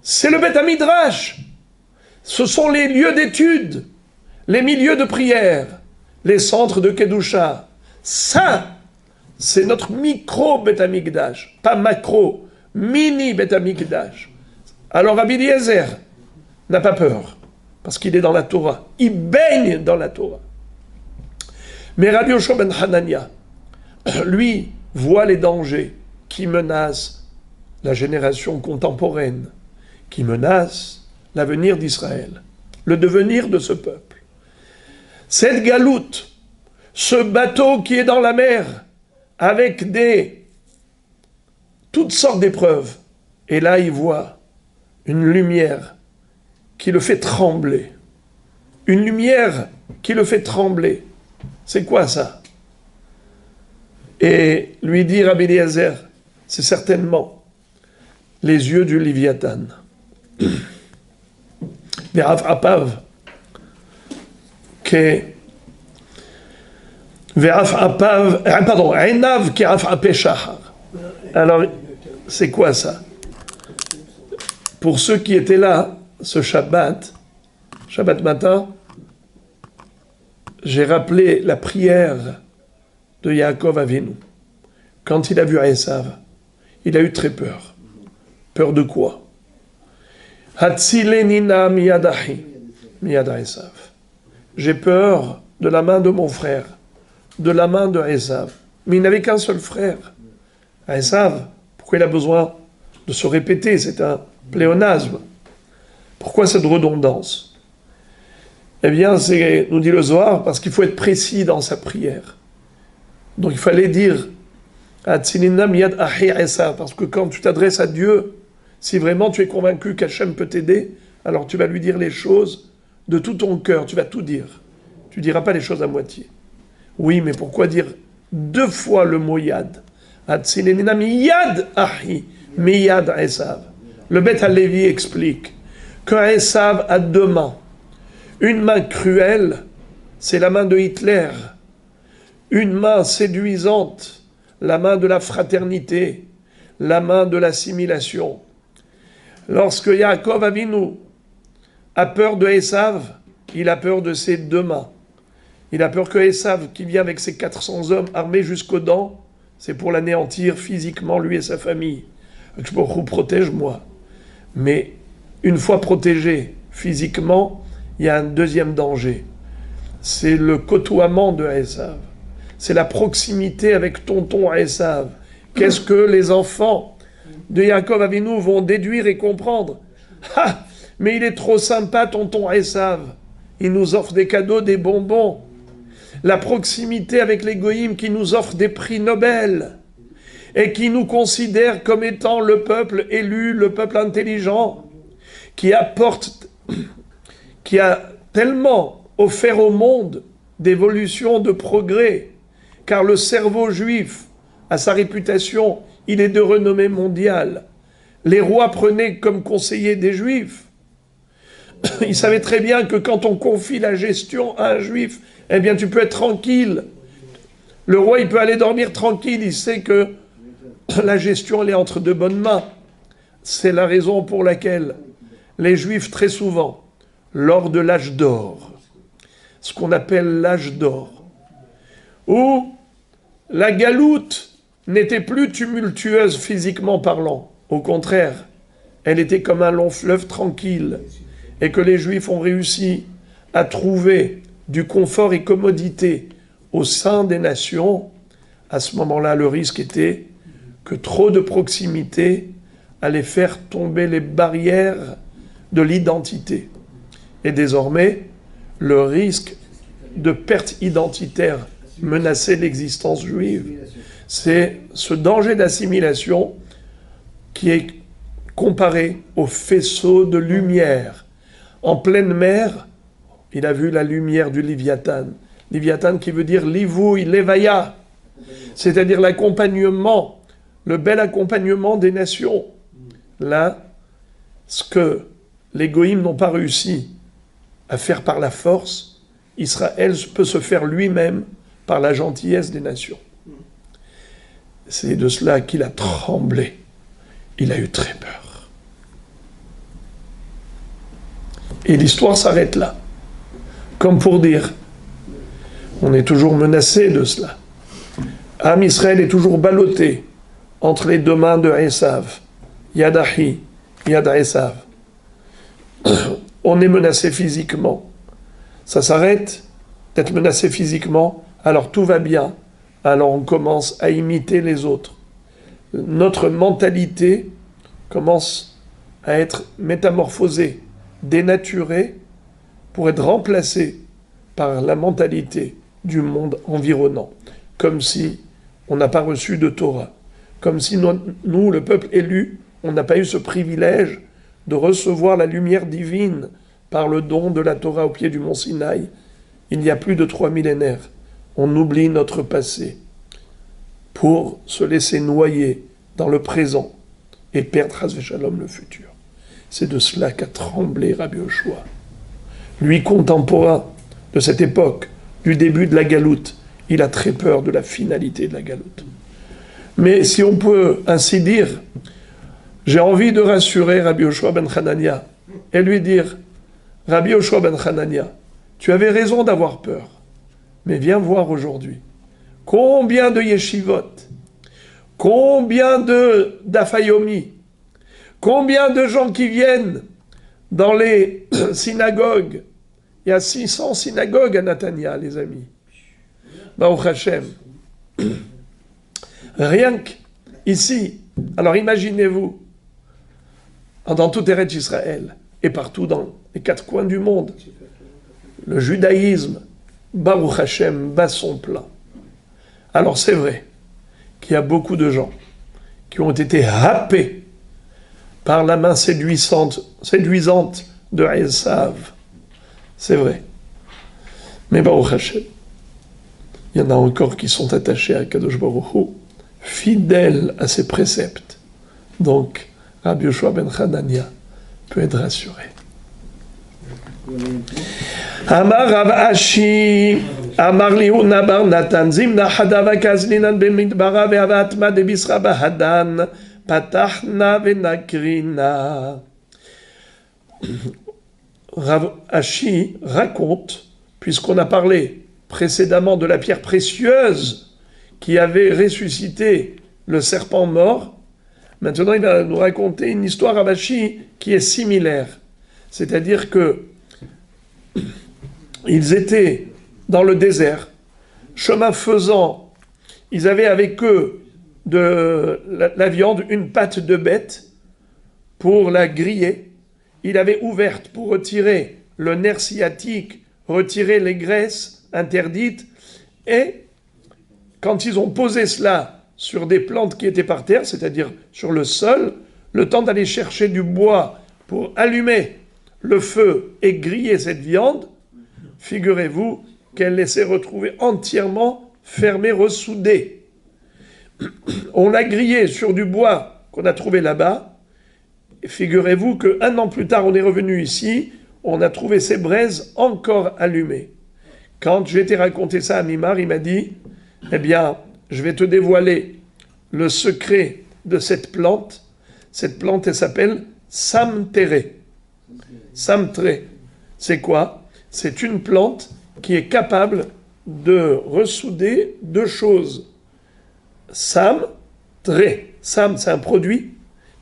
C'est le Beth Midrash. Ce sont les lieux d'étude, les milieux de prière, les centres de Kedusha. Ça, c'est notre micro Beth Amikdash, pas macro, mini Beth Amikdash. Alors Rabbi Eliezer n'a pas peur, parce qu'il est dans la Torah, il baigne dans la Torah. Mais Rabbi Yoshua ben Hanania, lui, voit les dangers qui menacent la génération contemporaine, qui menacent l'avenir d'Israël, le devenir de ce peuple. Cette galoute, ce bateau qui est dans la mer, avec toutes sortes d'épreuves, et là il voit une lumière qui le fait trembler. Une lumière qui le fait trembler. C'est quoi ça? Et lui dit Rabbi Eliezer, c'est certainement les yeux du Léviathan. Alors, c'est quoi ça? Pour ceux qui étaient là, ce Shabbat matin, j'ai rappelé la prière de Yaakov Avinu. Quand il a vu Esav, il a eu très peur. Peur de quoi? Hatzilenina miyadahi, miyada Esav. J'ai peur de la main de mon frère, de la main de Esav. Mais il n'avait qu'un seul frère. Esav, pourquoi il a besoin de se répéter? C'est un pléonasme. Pourquoi cette redondance? Eh bien, c'est, nous dit le Zohar, parce qu'il faut être précis dans sa prière. Donc il fallait dire Hatzilinna miyad ahi Esav, parce que quand tu t'adresses à Dieu, si vraiment tu es convaincu qu'Hachem peut t'aider, alors tu vas lui dire les choses de tout ton cœur, tu vas tout dire. Tu ne diras pas les choses à moitié. Oui, mais pourquoi dire 2 fois le mot yad? Hatzilinna miyad ahi, miyad Esav. Le Beth HaLevi explique que Esav a 2 mains. Une main cruelle, c'est la main de Hitler. Une main séduisante, la main de la fraternité, la main de l'assimilation. Lorsque Yaakov Avinu a peur de Esav, il a peur de ses 2 mains. Il a peur que Esav, qui vient avec ses 400 hommes armés jusqu'aux dents, c'est pour l'anéantir physiquement, lui et sa famille. Protège-moi. Mais une fois protégé physiquement, il y a un deuxième danger. C'est le côtoiement de Esav. C'est la proximité avec tonton Esav. Qu'est-ce que les enfants de Yaakov Avinu vont déduire et comprendre? Ah, mais il est trop sympa, tonton Esav. Il nous offre des cadeaux, des bonbons. La proximité avec les goïms qui nous offrent des prix Nobel et qui nous considèrent comme étant le peuple élu, le peuple intelligent, qui apporte, qui a tellement offert au monde d'évolution, de progrès, car le cerveau juif a sa réputation, il est de renommée mondiale. Les rois prenaient comme conseiller des juifs. Ils savaient très bien que quand on confie la gestion à un juif, eh bien tu peux être tranquille. Le roi, il peut aller dormir tranquille, il sait que la gestion, elle est entre de bonnes mains. C'est la raison pour laquelle les juifs, très souvent, lors de l'âge d'or, ce qu'on appelle l'âge d'or, où la galoute n'était plus tumultueuse physiquement parlant. Au contraire, elle était comme un long fleuve tranquille, et que les Juifs ont réussi à trouver du confort et commodité au sein des nations, à ce moment-là, le risque était que trop de proximité allait faire tomber les barrières de l'identité. Et désormais, le risque de perte identitaire menaçait l'existence juive. C'est ce danger d'assimilation qui est comparé au faisceau de lumière. En pleine mer, il a vu la lumière du Léviathan. Léviathan qui veut dire livouille, levaya, c'est-à-dire l'accompagnement, le bel accompagnement des nations. Là, ce que les goïms n'ont pas réussi à faire par la force, Israël peut se faire lui-même par la gentillesse des nations. C'est de cela qu'il a tremblé. Il a eu très peur. Et l'histoire s'arrête là. Comme pour dire, on est toujours menacé de cela. Am Israël est toujours ballotté entre les deux mains de Esav. Yadahi, Yad Esav. On est menacé physiquement. Ça s'arrête d'être menacé physiquement, alors tout va bien. Alors on commence à imiter les autres. Notre mentalité commence à être métamorphosée, dénaturée, pour être remplacée par la mentalité du monde environnant. Comme si on n'a pas reçu de Torah. Comme si nous, le peuple élu, on n'a pas eu ce privilège de recevoir la lumière divine par le don de la Torah au pied du mont Sinaï. Il y a plus de 3 millénaires. On oublie notre passé pour se laisser noyer dans le présent et perdre Chas v'Shalom le futur. C'est de cela qu'a tremblé Rabbi Yoshua. Lui, contemporain de cette époque, du début de la galoute, il a très peur de la finalité de la galoute. Mais si on peut ainsi dire, j'ai envie de rassurer Rabbi Yoshua ben Hanania et lui dire, Rabbi Yoshua ben Hanania, tu avais raison d'avoir peur, mais viens voir aujourd'hui. Combien de yeshivot, combien de d'afayomi, combien de gens qui viennent dans les synagogues. Il y a 600 synagogues à Natania, les amis. Baruch Hashem. Rien qu'ici. Alors imaginez-vous, dans tout Eretz Israël, et partout dans les 4 coins du monde, le judaïsme, Baruch Hashem, bat son plein. Alors c'est vrai qu'il y a beaucoup de gens qui ont été happés par la main séduisante de Esav. C'est vrai. Mais Baruch Hashem, il y en a encore qui sont attachés à Kadosh Baruch Hu, fidèles à ses préceptes. Donc, Rabbi Yoshua ben Hanania peut être rassuré. Amar Rav Ashi, Amar Liuna bar Natan, Zimna Hadava Kazlinan ben Midbara ve'avatma de Bisra bahadan, Patachna ve'nakrina. Rav Ashi raconte, puisqu'on a parlé précédemment de la pierre précieuse qui avait ressuscité le serpent mort, maintenant il va nous raconter une histoire Rav Ashi qui est similaire. C'est-à-dire que ils étaient dans le désert, chemin faisant, ils avaient avec eux de la viande, une patte de bête pour la griller. Il avait ouverte pour retirer le nerf sciatique, retirer les graisses interdites, et quand ils ont posé cela sur des plantes qui étaient par terre, c'est-à-dire sur le sol, le temps d'aller chercher du bois pour allumer le feu et griller cette viande, figurez-vous qu'elle s'est retrouvée entièrement fermée, ressoudée. On l'a grillée sur du bois qu'on a trouvé là-bas, et figurez-vous qu'un an plus tard, on est revenu ici, on a trouvé ces braises encore allumées. Quand j'ai été raconter ça à Mimar, il m'a dit, eh bien, je vais te dévoiler le secret de cette plante. Cette plante, elle s'appelle Samtere. Samtere, c'est quoi? C'est une plante qui est capable de ressouder 2 choses. Sam, Tré, sam, c'est un produit.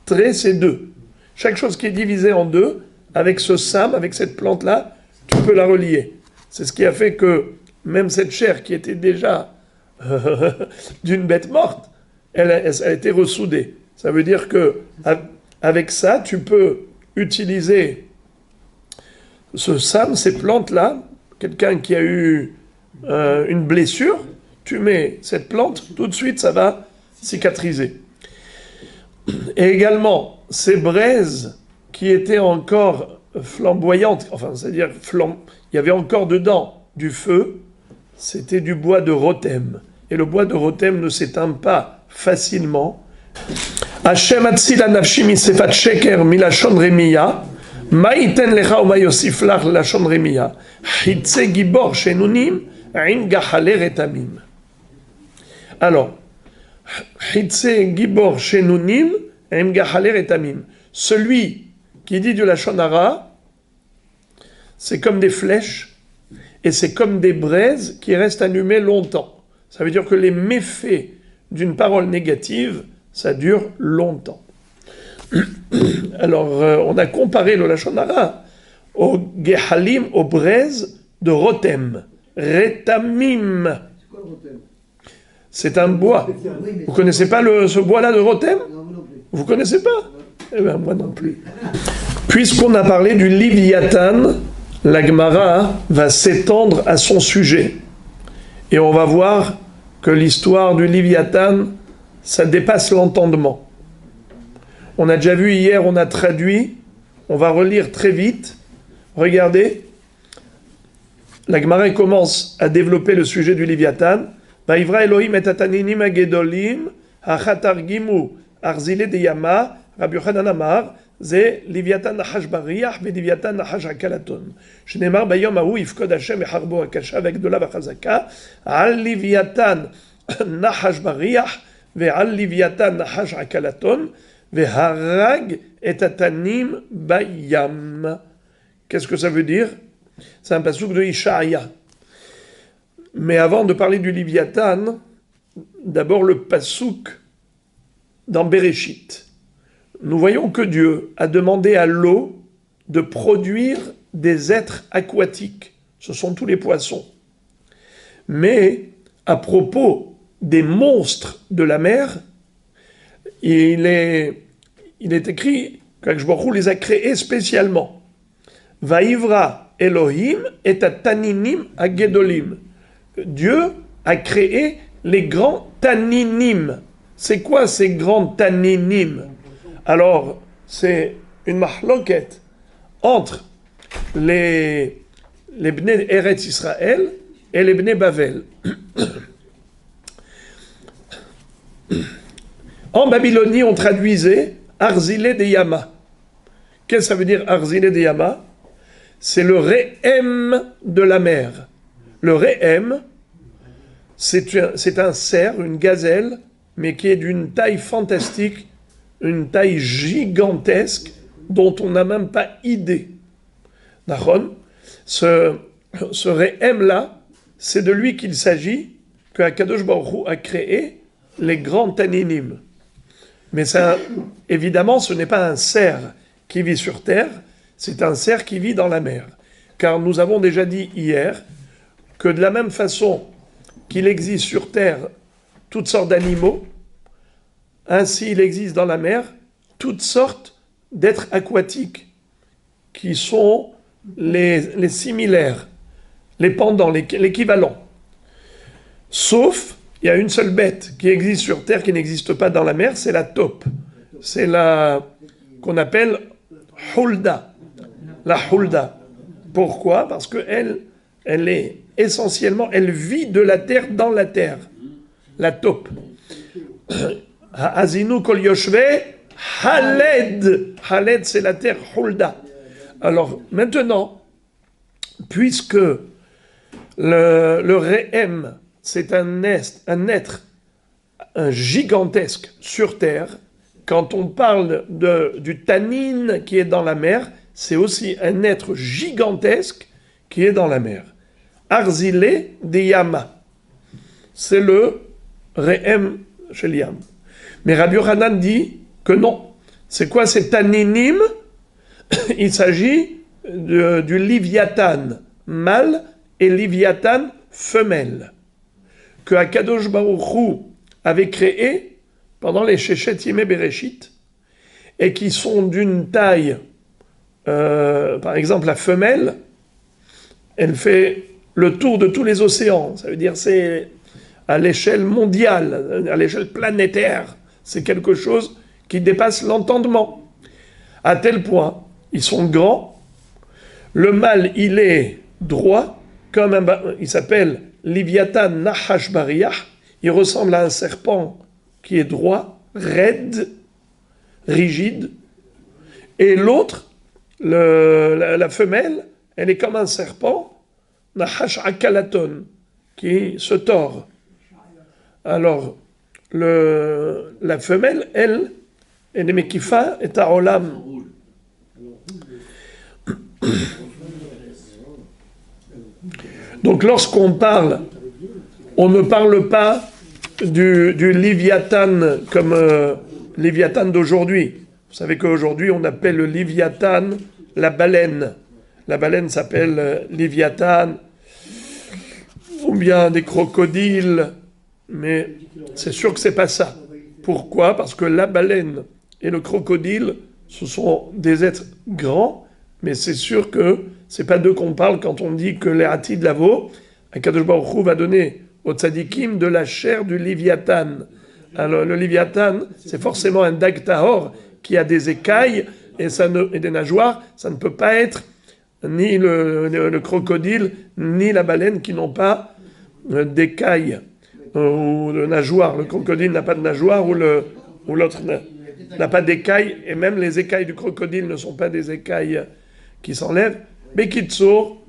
Tré, c'est deux. Chaque chose qui est divisée en deux, avec ce sam, avec cette plante-là, tu peux la relier. C'est ce qui a fait que même cette chair qui était déjà d'une bête morte, elle a été ressoudée. Ça veut dire que avec ça, tu peux utiliser ce sam, ces plantes-là. Quelqu'un qui a eu une blessure, tu mets cette plante, tout de suite, ça va cicatriser. Et également, ces braises qui étaient encore flamboyantes, enfin, c'est-à-dire il y avait encore dedans du feu, c'était du bois de rotem. Et le bois de rotem ne s'éteint pas facilement. Hashem atzila nafshi misefat sheker milashon remiya, ma iten lecha ou ma yosif lach lashon remiya, hitze gibor shenunim, in gahale retamim. Alors, hitze gibor shenunim, in gahale retamim. Celui qui dit du lashon hara, c'est comme des flèches, et c'est comme des braises qui restent allumées longtemps. Ça veut dire que les méfaits d'une parole négative, ça dure longtemps. Alors, on a comparé le lashon hara au gehalim, aux braises de rotem. Retamim. C'est quoi le rotem? C'est un bois. Vous connaissez pas ce bois-là de rotem? Vous connaissez pas? Eh bien, moi non plus. Puisqu'on a parlé du Léviathan, la Gemara va s'étendre à son sujet. Et on va voir que l'histoire du Léviathan, ça dépasse l'entendement. On a déjà vu hier, on a traduit, on va relire très vite. Regardez, la Gemara commence à développer le sujet du Léviathan. Vaivra Elohim et ataninim agedolim, hachatargimu arzile de yama, Rabbi Yochanan Amar, זה לוויתן נחש בריח ולוויתן נחש הקלטון. שנאמר ביום ההוא יפקוד השם בחרבו הקשה והגדולה והחזקה על לוויתן נחש בריח ועל לוויתן נחש הקלטון והרג את התנים בים. Qu'est-ce que ça veut dire? C'est un passouk de Ishaïa. Mais avant de parler du Léviathan, d'abord le passouk dans Bereshit. Nous voyons que Dieu a demandé à l'eau de produire des êtres aquatiques. Ce sont tous les poissons. Mais à propos des monstres de la mer, il est écrit qu'Akadosh Baruch Hu les a créés spécialement. Vaivra Elohim et taninim agedolim. Dieu a créé les grands taninim. C'est quoi ces grands taninim? Alors, c'est une mahloket entre les Bnei Eretz Israël et les Bnei Bavel. En Babylonie, on traduisait Arzile de Yama. Qu'est-ce que ça veut dire Arzile de Yama? C'est le Rehem de la mer. Le Rehem, c'est un cerf, une gazelle, mais qui est d'une taille fantastique, une taille gigantesque dont on n'a même pas idée. Nahon, ce Rehem-là, c'est de lui qu'il s'agit, que Akadosh Baruch Hu a créé les grands taninim. Mais ça, évidemment, ce n'est pas un cerf qui vit sur terre, c'est un cerf qui vit dans la mer. Car nous avons déjà dit hier que de la même façon qu'il existe sur terre toutes sortes d'animaux, ainsi, il existe dans la mer toutes sortes d'êtres aquatiques qui sont les similaires, les pendants, l'équivalent. Sauf, il y a une seule bête qui existe sur terre qui n'existe pas dans la mer, c'est la taupe. C'est la qu'on appelle hulda. La hulda. Pourquoi? Parce qu'elle est essentiellement, elle vit de la terre dans la terre. La taupe. Azinu kol yoshve haled. Haled, c'est la terre hulda. Alors, maintenant, puisque le Rehem, c'est un être gigantesque sur terre, quand on parle du tanin qui est dans la mer, c'est aussi un être gigantesque qui est dans la mer. Arzile de Yama. C'est le Rehem Shel Yam. Mais Rabbi Yochanan dit que non. C'est quoi ces taninim? Il s'agit du Léviathan mâle et Léviathan femelle, que Akadosh Baruch Hu avait créé pendant les Shechet Yemei Bereshit, et qui sont d'une taille, par exemple la femelle, elle fait le tour de tous les océans, ça veut dire c'est à l'échelle mondiale, à l'échelle planétaire, c'est quelque chose qui dépasse l'entendement, à tel point, ils sont grands, le mâle il est droit, comme il s'appelle Léviathan Nahash Bariah, il ressemble à un serpent qui est droit, raide, rigide, et l'autre, la femelle, elle est comme un serpent, Nahash Akalaton, qui se tord. Alors, la femelle, elle est Mekifa et Taolam. Donc lorsqu'on parle, on ne parle pas du Léviathan comme Léviathan d'aujourd'hui. Vous savez qu'aujourd'hui on appelle le Léviathan la baleine. La baleine s'appelle Léviathan, ou bien des crocodiles, mais c'est sûr que c'est pas ça. Pourquoi? Parce que la baleine et le crocodile, ce sont des êtres grands, mais c'est sûr que c'est pas d'eux qu'on parle quand on dit que les Hatid Lavo, Akadosh Baruch Hu va donner aux tzadikim de la chair du Léviathan. Alors le Léviathan, c'est forcément un dag tahor qui a des écailles et des nageoires, ça ne peut pas être ni le crocodile, ni la baleine qui n'ont pas d'écailles ou de nageoires. Le crocodile n'a pas de nageoires ou l'autre n'a pas d'écailles, et même les écailles du crocodile ne sont pas des écailles qui s'enlèvent. Bekitsour,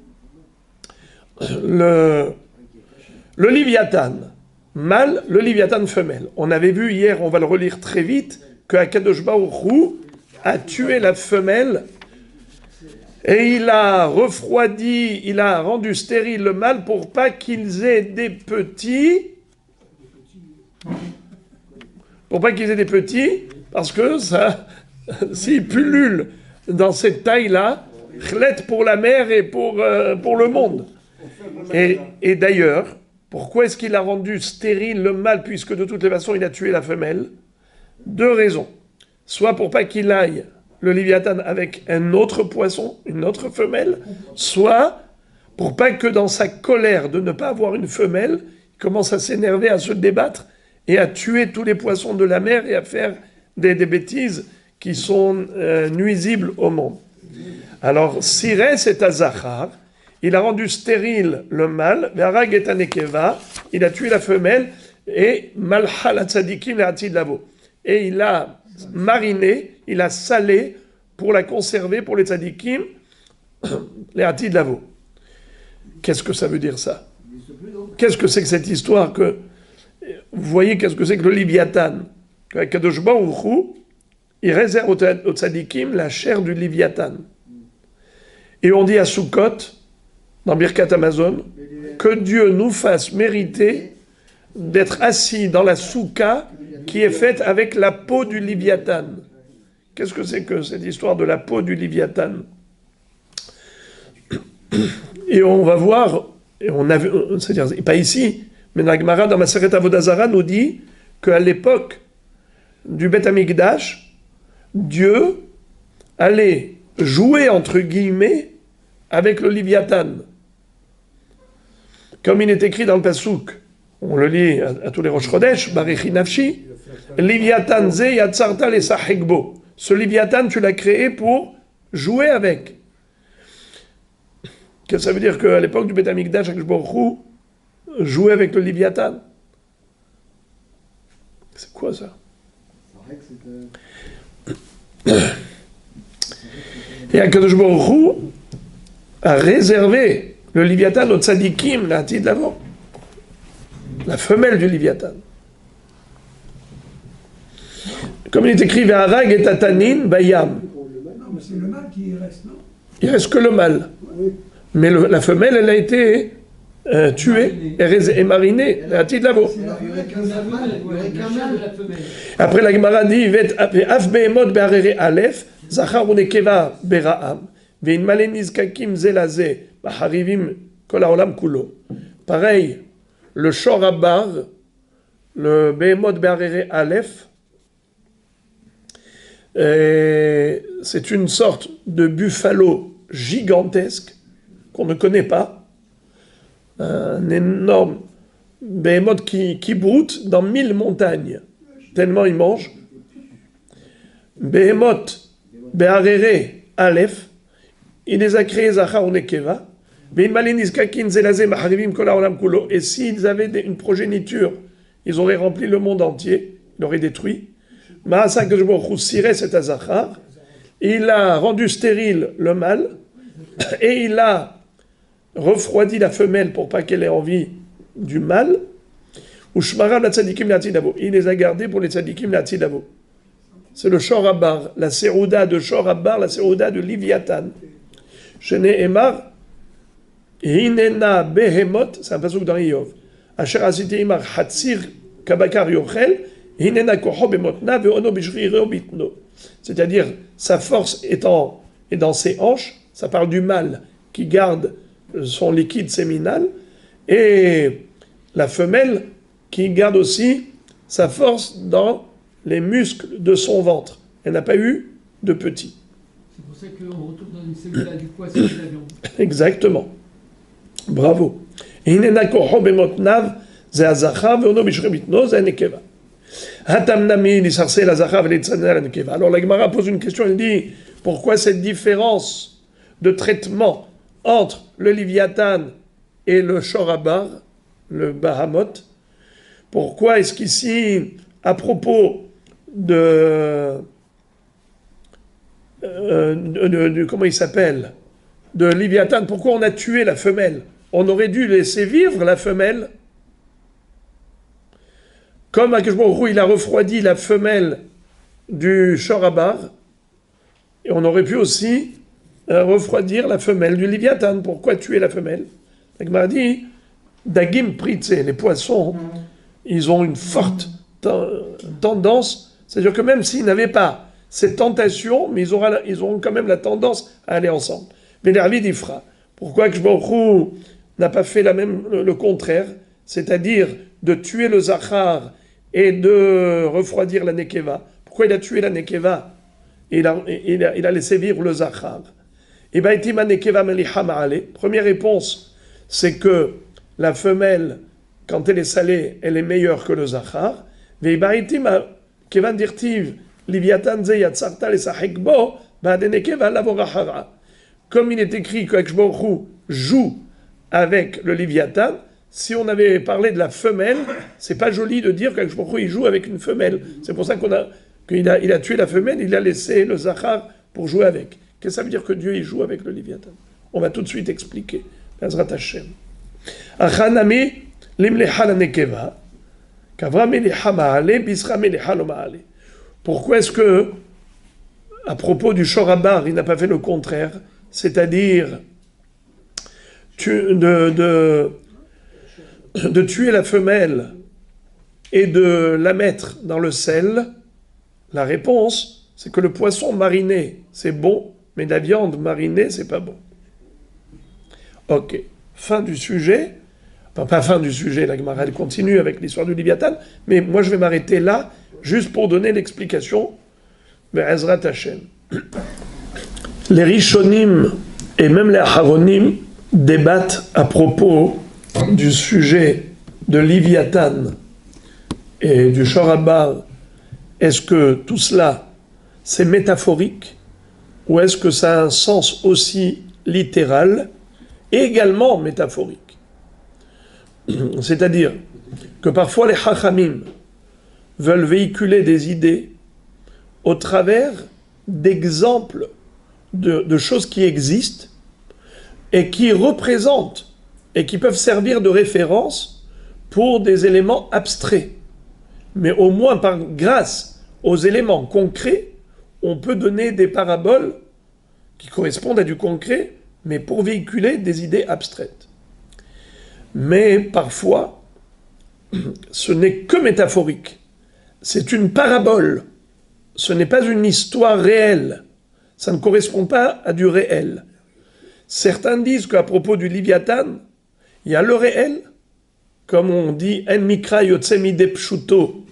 le Léviathan mâle, le Léviathan femelle. On avait vu hier, on va le relire très vite, que Akadosh Baruch Hu a tué la femelle et il a refroidi, il a rendu stérile le mâle pour pas qu'ils aient des petits. Pour pas qu'ils aient des petits, parce que ça, s'ils pullulent dans cette taille-là, chlet pour la mer et pour le monde. Et d'ailleurs, pourquoi est-ce qu'il a rendu stérile le mâle, puisque de toutes les façons il a tué la femelle? Deux raisons. Soit pour pas qu'il aille, le Léviathan, avec un autre poisson, une autre femelle, soit pour pas que dans sa colère de ne pas avoir une femelle, il commence à s'énerver, à se débattre et à tuer tous les poissons de la mer et à faire des bêtises qui sont nuisibles au monde. Alors, Sirès et Azachar, il a rendu stérile le mâle, Verag et Anekeva, il a tué la femelle, et Malhal Tzadikim et Hatid Lavo. Et il a mariné, il a salé pour la conserver pour les Tzadikim, les Hatid Lavo. Qu'est-ce que ça veut dire ça? Qu'est-ce que c'est que cette histoire que... Vous voyez qu'est-ce que c'est que le Léviathan? Kadosh Baruch Hu, il réserve aux Tzadikim la chair du Léviathan. Et on dit à Sukkot, dans Birkat Amazon, que Dieu nous fasse mériter d'être assis dans la soukha qui est faite avec la peau du Léviathan. Qu'est-ce que c'est que cette histoire de la peau du Léviathan? Et on va voir, et on a vu, c'est-à-dire pas ici, mais Nagmara dans Maseret Avodah Zarah nous dit qu'à l'époque du Beth Amikdash, Dieu allait jouer entre guillemets avec le Léviathan. Comme il est écrit dans le Passouk, on le lit à tous les Rosh Chodesh, Barechi Nafshi, Léviathan ze yatzarta le sahigbo. Ce Léviathan, tu l'as créé pour jouer avec. Qu'est-ce que ça veut dire qu'à l'époque du Beth Amikdash, Akadosh Baruch Hu jouait avec le Léviathan? C'est quoi ça? Et Akadosh Baruch Hu a réservé le Léviathan au Tzadikim, la Hatid Lavo, la femelle du Léviathan. Comme il est écrit, Ve'arag et Tatanin Bayam. Non, mais c'est le mâle qui reste, non? Il reste que le mâle. Mais la femelle, elle a été tué et mariné, la petite labo. Après la Gemara dit Af behemot be'arere alef, zachar unekeva bera'am, ve'in male nizkakim zelaze, b'harivim kol ha'olam kulo. Pareil, le shor habar, le behemot be'arere alef, c'est une sorte de buffalo gigantesque qu'on ne connaît pas. Un énorme behemoth qui broute dans 1000 montagnes, tellement il mange. Behemoth, beharere, alef, il les a créés zachar ou nekeva. Et s'ils avaient une progéniture, ils auraient rempli le monde entier, ils l'auraient détruit. Ma'asa Kadosh Baruch Hu sirait cet azachar, il a rendu stérile le mâle, et il a refroidit la femelle pour pas qu'elle ait envie du mâle. Ou shmara la tzadikim la tzidavo. Il les a gardés pour les tzadikim la tzidavo. C'est le shor habar, la serouda de shor habar, la serouda de Liviatan. Shene emar, hinena behemot, c'est un pasuk dans Iyov. Asher asiti imar hatzir kabakar yochel, hinena koho bemotna veono bishri reobitno. C'est-à-dire, sa force est dans ses hanches, ça parle du mâle qui garde son liquide séminal, et la femelle qui garde aussi sa force dans les muscles de son ventre. Elle n'a pas eu de petits. C'est pour ça qu'on retourne dans une cellule du poisson et de la viande. Exactement. Bravo. Alors la Gemara pose une question, elle dit, pourquoi cette différence de traitement entre le Liviatan et le shor habar, le Bahamot? Pourquoi est-ce qu'ici, à propos comment il s'appelle, de Liviatan, pourquoi on a tué la femelle? On aurait dû laisser vivre la femelle. Comme Akadosh Baruch Hu, il a refroidi la femelle du shor habar, et on aurait pu aussi refroidir la femelle du Liviatan. Pourquoi tuer la femelle? La Gemara dit, Dagim pritze, les poissons, ils ont une forte tendance, c'est-à-dire que même s'ils n'avaient pas cette tentation, mais ils auront quand même la tendance à aller ensemble. Mais l'Arvid y fera. Pourquoi Akadosh Baruch Hu n'a pas fait le contraire, c'est-à-dire de tuer le Zachar et de refroidir la Nekeva? Pourquoi il a tué la Nekeva et il a laissé vivre le Zachar? Et bien, première réponse, c'est que la femelle, quand elle est salée, elle est meilleure que le Zachar. Comme il est écrit que Akadosh Baruch Hu joue avec le Liviatan, si on avait parlé de la femelle, c'est pas joli de dire qu'Akadosh Baruch Hu il joue avec une femelle. C'est pour ça qu'il a tué la femelle, il a laissé le Zachar pour jouer avec. Qu'est-ce que ça veut dire que Dieu il joue avec le Liviatan? On va tout de suite expliquer. Bezrat Hashem. Achanami limlecha la nekeva, kavra melecha ma'ale, bisra melecha lo ma'ale. Pourquoi est-ce que, à propos du shor habar, il n'a pas fait le contraire, c'est-à-dire de tuer la femelle et de la mettre dans le sel? La réponse, c'est que le poisson mariné, c'est bon, mais la viande marinée, c'est pas bon. Ok, fin du sujet. Enfin, pas fin du sujet, la Gemara elle continue avec l'histoire du Liviatan, mais moi je vais m'arrêter là, juste pour donner l'explication. Be'ezrat Hashem. Les Rishonim et même les Aharonim débattent à propos du sujet de Liviatan et du shor habar. Est-ce que tout cela, c'est métaphorique, ou est-ce que ça a un sens aussi littéral, et également métaphorique? C'est-à-dire que parfois les Chachamim veulent véhiculer des idées au travers d'exemples de choses qui existent et qui représentent et qui peuvent servir de référence pour des éléments abstraits. Mais au moins grâce aux éléments concrets, on peut donner des paraboles qui correspondent à du concret, mais pour véhiculer des idées abstraites. Mais parfois, ce n'est que métaphorique. C'est une parabole. Ce n'est pas une histoire réelle. Ça ne correspond pas à du réel. Certains disent qu'à propos du Léviathan, il y a le réel, comme on dit En mikra yotse mide pshuto,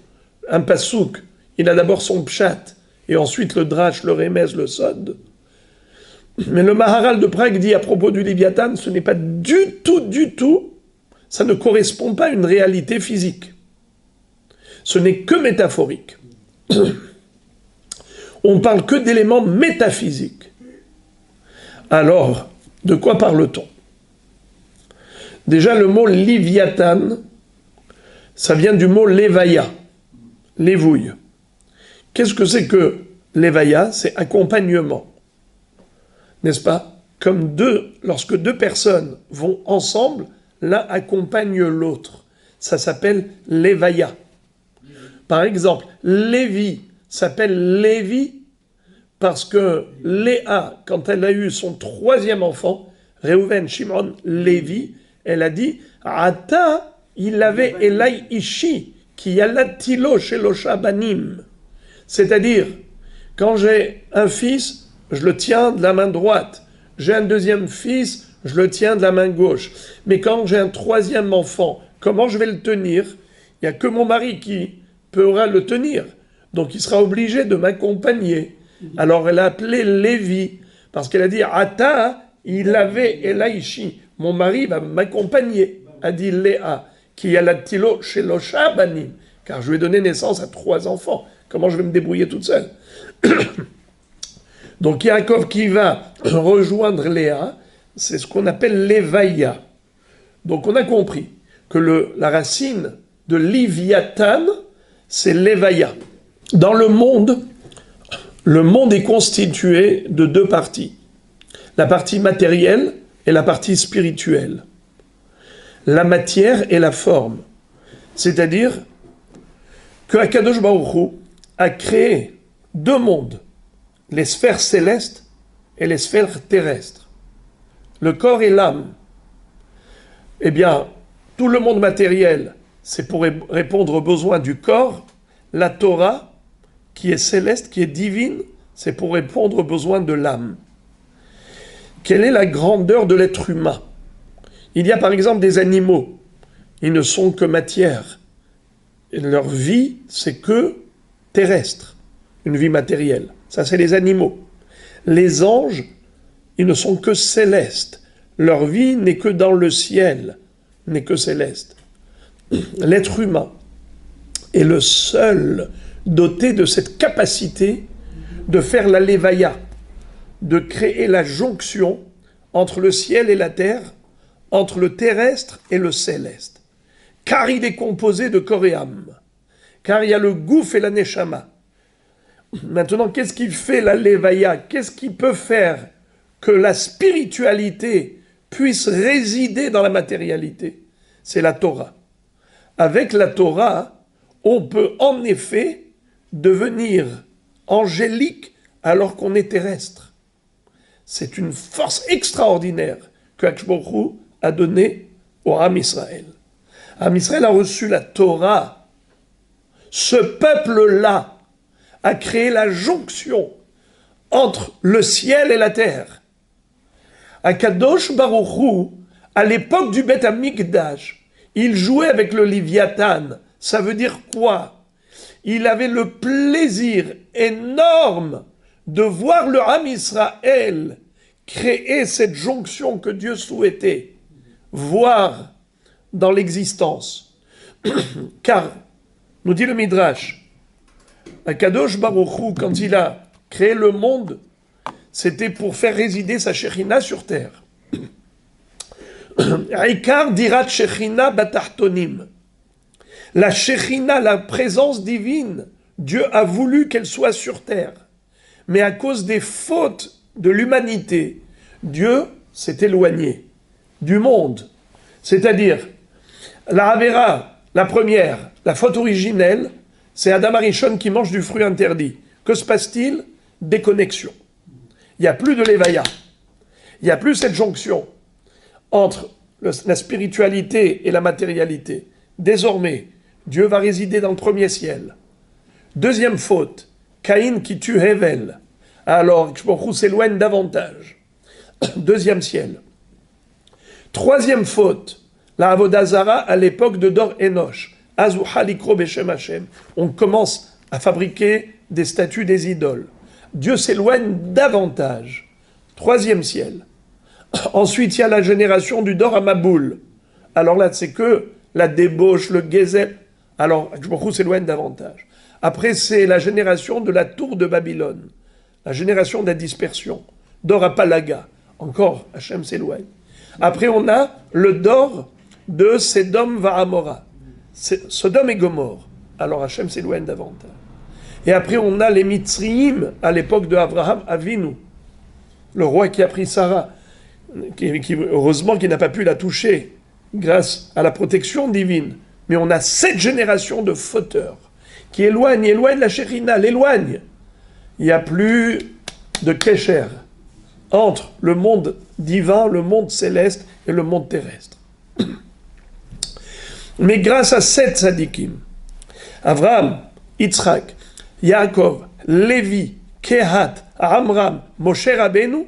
un pasouk, il a d'abord son pshat, et ensuite le drash, le remez, le sod. Mais le Maharal de Prague dit à propos du Léviathan, ce n'est pas du tout, ça ne correspond pas à une réalité physique. Ce n'est que métaphorique. On parle que d'éléments métaphysiques. Alors, de quoi parle-t-on? Déjà, le mot Léviathan, ça vient du mot Levaya, l'évouille. Qu'est-ce que c'est que Levaya? C'est accompagnement. N'est-ce pas? Comme lorsque deux personnes vont ensemble, l'un accompagne l'autre. Ça s'appelle Levaya. Par exemple, Lévi s'appelle Lévi parce que Léa, quand elle a eu son troisième enfant, Reuven, Shimon, Lévi, elle a dit « Ata, il avait Elai Ishi, qui yalatilo shelosha banim » C'est-à-dire, quand j'ai un fils, je le tiens de la main droite. J'ai un deuxième fils, je le tiens de la main gauche. Mais quand j'ai un troisième enfant, comment je vais le tenir? Il n'y a que mon mari qui pourra le tenir. Donc il sera obligé de m'accompagner. Alors elle a appelé Lévi, parce qu'elle a dit « Ata, il avait Elaishi ». Mon mari va m'accompagner, a dit Léa, qui a la tilo chez Banim, car je lui ai donné naissance à 3 enfants. Comment je vais me débrouiller toute seule? Donc Yaakov qui va rejoindre Léa, c'est ce qu'on appelle l'Evaïa. Donc on a compris que la racine de Léviathan, c'est l'Evaïa. Dans le monde est constitué de 2 parties. La partie matérielle et la partie spirituelle. La matière et la forme. C'est-à-dire que Akadosh Baruch Hu a créé 2 mondes, les sphères célestes et les sphères terrestres, le corps et l'âme. Eh bien, tout le monde matériel, c'est pour répondre aux besoins du corps. La Torah, qui est céleste, qui est divine, c'est pour répondre aux besoins de l'âme. Quelle est la grandeur de l'être humain? Il y a par exemple des animaux, ils ne sont que matière. Et leur vie, c'est que terrestre, une vie matérielle. Ça, c'est les animaux. Les anges, ils ne sont que célestes. Leur vie n'est que dans le ciel, n'est que céleste. L'être humain est le seul doté de cette capacité de faire la levaya, de créer la jonction entre le ciel et la terre, entre le terrestre et le céleste. Car il est composé de corps et âme. Car il y a le gouf et la neshama. Maintenant, qu'est-ce qui fait la levaya? Qu'est-ce qui peut faire que la spiritualité puisse résider dans la matérialité? C'est la Torah. Avec la Torah, on peut en effet devenir angélique alors qu'on est terrestre. C'est une force extraordinaire que Akadosh Baruch Hu a donnée au Am Israël. Am Israël a reçu la Torah. Ce peuple-là a créé la jonction entre le ciel et la terre. Akadosh Baruch Hu, à l'époque du Beth Amikdash, il jouait avec le Léviathan. Ça veut dire quoi? Il avait le plaisir énorme de voir le Am Israël créer cette jonction que Dieu souhaitait voir dans l'existence. Car, nous dit le Midrash, Akadosh Baruch Hu, quand il a créé le monde, c'était pour faire résider sa Shekhinah sur terre. Aikar dirat Shekhinah batachtonim. La Shekhinah, la présence divine, Dieu a voulu qu'elle soit sur terre. Mais à cause des fautes de l'humanité, Dieu s'est éloigné du monde. C'est-à-dire, la Avera, la première, la faute originelle, c'est Adam Arishon qui mange du fruit interdit. Que se passe-t-il? Déconnexion. Il n'y a plus de l'évaïa. Il n'y a plus cette jonction entre la spiritualité et la matérialité. Désormais, Dieu va résider dans le premier ciel. Deuxième faute, Caïn qui tue Hevel. Alors, Baruch Hu s'éloigne davantage. Deuxième ciel. Troisième faute, la Avodah Zara à l'époque de Dor Enoch. Azuha likro beshem Hashem. On commence à fabriquer des statues des idoles. Dieu s'éloigne davantage. Troisième ciel. Ensuite, il y a la génération du Dor Amaboul. Alors là, c'est que la débauche, le gezel. Alors, Baruch Hu s'éloigne davantage. Après, c'est la génération de la tour de Babylone. La génération de la dispersion. Dor Apalaga. Encore, Hachem s'éloigne. Après, on a le Dor de Sédom Va'amora. Sodome et Gomorre. Alors Hachem s'éloigne davantage. Et après, on a les Mitzriim à l'époque de Abraham Avinu. Le roi qui a pris Sarah. Heureusement qu'il n'a pas pu la toucher grâce à la protection divine. Mais on a 7 générations de fauteurs qui éloignent la Shekhinah, l'éloignent. Il n'y a plus de Kesher entre le monde divin, le monde céleste et le monde terrestre. Mais grâce à 7 tzadikim, Avraham, Yitzhak, Yaakov, Lévi, Kehat, Amram, Moshe Rabbeinu,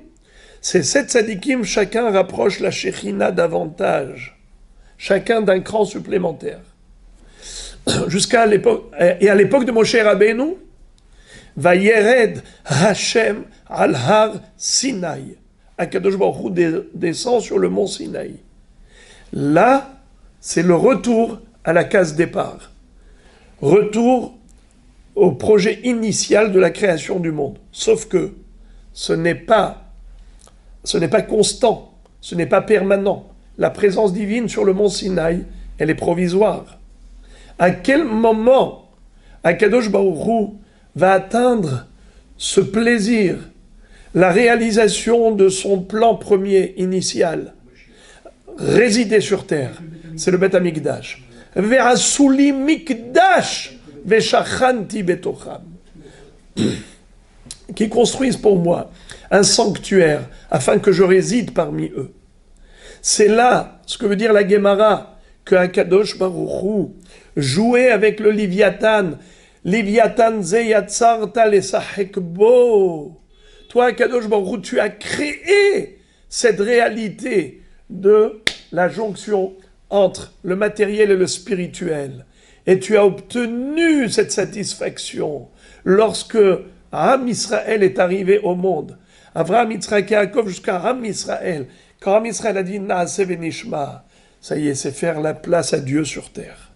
ces 7 tzadikim, chacun rapproche la Shekhinah davantage, chacun d'un cran supplémentaire. Jusqu'à l'époque, et à l'époque de Moshe Rabbeinu, va Yered Hashem al Har Sinaï. Akadosh Baruch Hu descend sur le mont Sinaï. Là, c'est le retour à la case départ. Retour au projet initial de la création du monde. Sauf que ce n'est pas constant, ce n'est pas permanent. La présence divine sur le mont Sinaï, elle est provisoire. À quel moment Akadosh Baruch Hu va atteindre ce plaisir, la réalisation de son plan premier initial, résider sur terre, c'est le Beth Amikdash. Ve'asuli mikdash ve'shachanti betocham. Qui construisent pour moi un sanctuaire afin que je réside parmi eux. C'est là ce que veut dire la Gemara, que Akadosh Baruch Hu jouait avec le Léviathan. Léviathan zeyatzarta lesachek bo. Toi, Akadosh Baruch Hu, tu as créé cette réalité de la jonction entre le matériel et le spirituel. Et tu as obtenu cette satisfaction lorsque Am Israël est arrivé au monde. Avraham, Yitzhak et Yaakov jusqu'à Am Israël. Quand Am Israël a dit Naaseh v'nishma, ça y est, c'est faire la place à Dieu sur terre.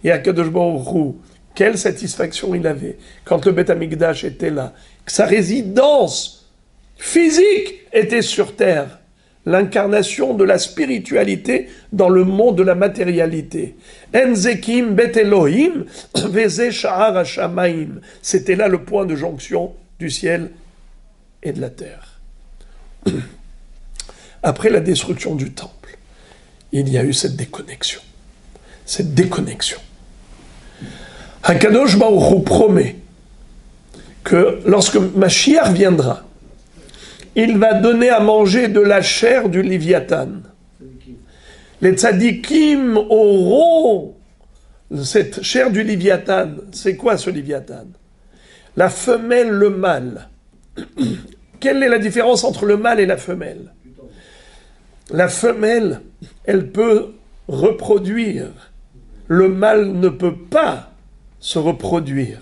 Et Akadosh Baruch Hu, quelle satisfaction il avait quand le Beth Amikdash était là, que sa résidence physique était sur terre. L'incarnation de la spiritualité dans le monde de la matérialité. Enzekim bet Elohim veze sha'ar hashamaim. C'était là le point de jonction du ciel et de la terre. Après la destruction du temple, il y a eu cette déconnexion. Cette déconnexion. Hakadosh Baruch Hu promet que lorsque Mashiach viendra, il va donner à manger de la chair du Léviathan. Les tzadikim auront cette chair du Léviathan. C'est quoi ce Léviathan? La femelle, le mâle. Quelle est la différence entre le mâle et la femelle? La femelle, elle peut reproduire. Le mâle ne peut pas se reproduire.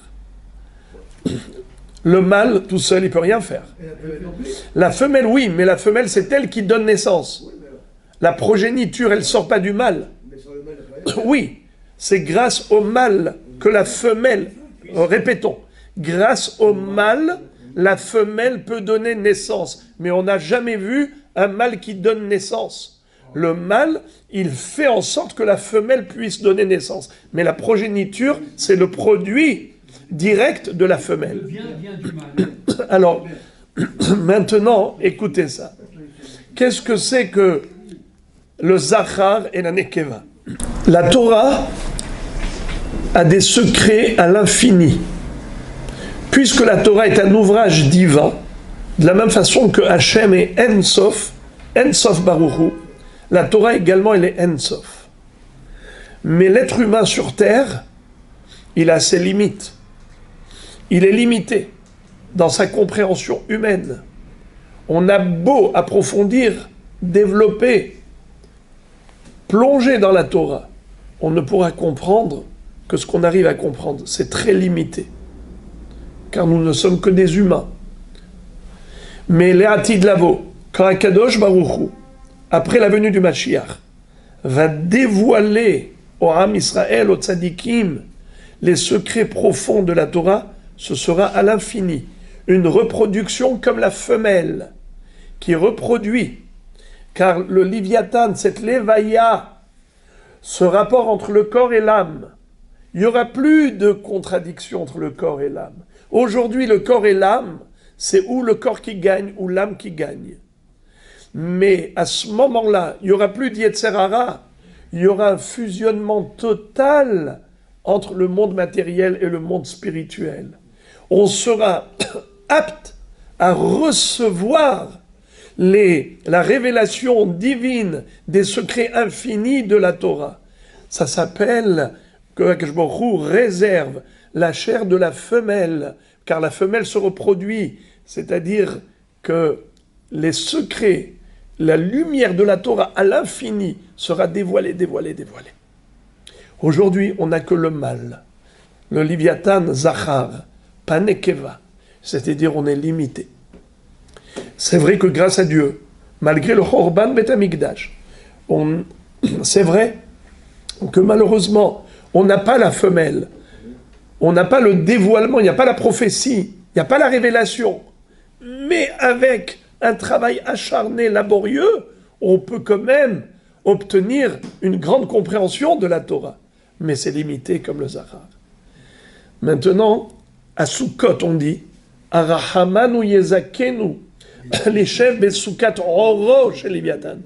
Le mâle, tout seul, il ne peut rien faire. La femelle, oui, mais la femelle, c'est elle qui donne naissance. La progéniture, elle ne sort pas du mâle. Oui, c'est grâce au mâle que la femelle, répétons, grâce au mâle, la femelle peut donner naissance. Mais on n'a jamais vu un mâle qui donne naissance. Le mâle, il fait en sorte que la femelle puisse donner naissance. Mais la progéniture, c'est le produit direct de la femelle. Vient du mal. Alors, maintenant, écoutez ça. Qu'est-ce que c'est que le Zachar et la Nekeva? La Torah a des secrets à l'infini. Puisque la Torah est un ouvrage divin, de la même façon que Hachem est Ensof Baruch Hu, La Torah également, elle est Ensof. Mais l'être humain sur terre, il a ses limites. Il est limité dans sa compréhension humaine. On a beau approfondir, développer, plonger dans la Torah, on ne pourra comprendre que ce qu'on arrive à comprendre. C'est très limité. Car nous ne sommes que des humains. Mais l'Eatid Lavo, quand Akadosh Baruch Hu, après la venue du Mashiach, va dévoiler au Am Israël, aux Tzadikim, les secrets profonds de la Torah, ce sera à l'infini. Une reproduction comme la femelle, qui reproduit. Car le Léviathan, cette Lévaïa, ce rapport entre le corps et l'âme, il n'y aura plus de contradiction entre le corps et l'âme. Aujourd'hui, le corps et l'âme, c'est ou le corps qui gagne ou l'âme qui gagne. Mais à ce moment-là, il n'y aura plus d'Yetzer Hara, il y aura un fusionnement total entre le monde matériel et le monde spirituel. On sera apte à recevoir la révélation divine des secrets infinis de la Torah. Ça s'appelle que Akadosh Baruch Hu réserve la chair de la femelle, car la femelle se reproduit, c'est-à-dire que les secrets, la lumière de la Torah à l'infini sera dévoilée. Aujourd'hui, on n'a que le mâle, le Léviathan Zachar, pas Nekeva, c'est-à-dire on est limité. C'est vrai que grâce à Dieu, malgré le Chorban Bet Hamikdash, c'est vrai que malheureusement, on n'a pas la femelle, on n'a pas le dévoilement, il n'y a pas la prophétie, il n'y a pas la révélation. Mais avec un travail acharné, laborieux, on peut quand même obtenir une grande compréhension de la Torah. Mais c'est limité comme le Zahar. Maintenant, à Sukkot, on dit Arahamanu Yezakenu, les chefs Besukat Oro chez Léviathan.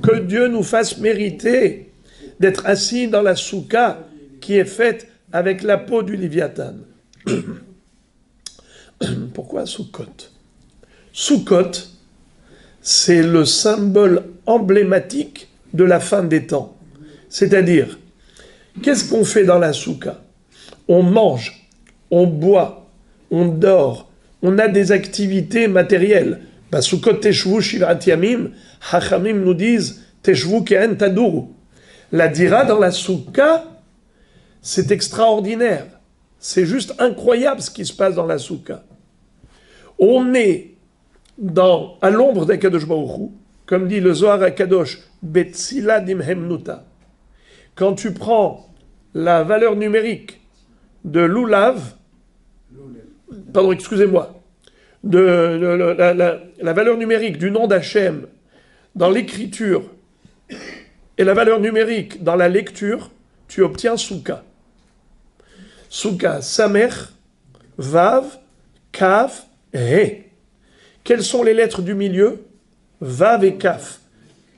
Que Dieu nous fasse mériter d'être assis dans la Soukha qui est faite avec la peau du Léviathan. Pourquoi Sukkot? Sukkot, c'est le symbole emblématique de la fin des temps. C'est-à-dire, qu'est-ce qu'on fait dans la Soukha? On mange, on boit, on dort, on a des activités matérielles. Sukkot Teshvu Shivat Yamim, Hachamim nous disent Teshvu Ke'en Taduru. La dira dans la Soukha, c'est extraordinaire. C'est juste incroyable ce qui se passe dans la Soukha. On est à l'ombre d'Akadosh Baruch Hu, comme dit le Zohar HaKadosh, Betzila Dimhemnuta. Quand tu prends la valeur numérique de l'Ulav, la valeur numérique du nom d'Hachem dans l'écriture et la valeur numérique dans la lecture, tu obtiens Soukha. Soukha, Samer, Vav, Kaf, He. Quelles sont les lettres du milieu? Vav et Kaf.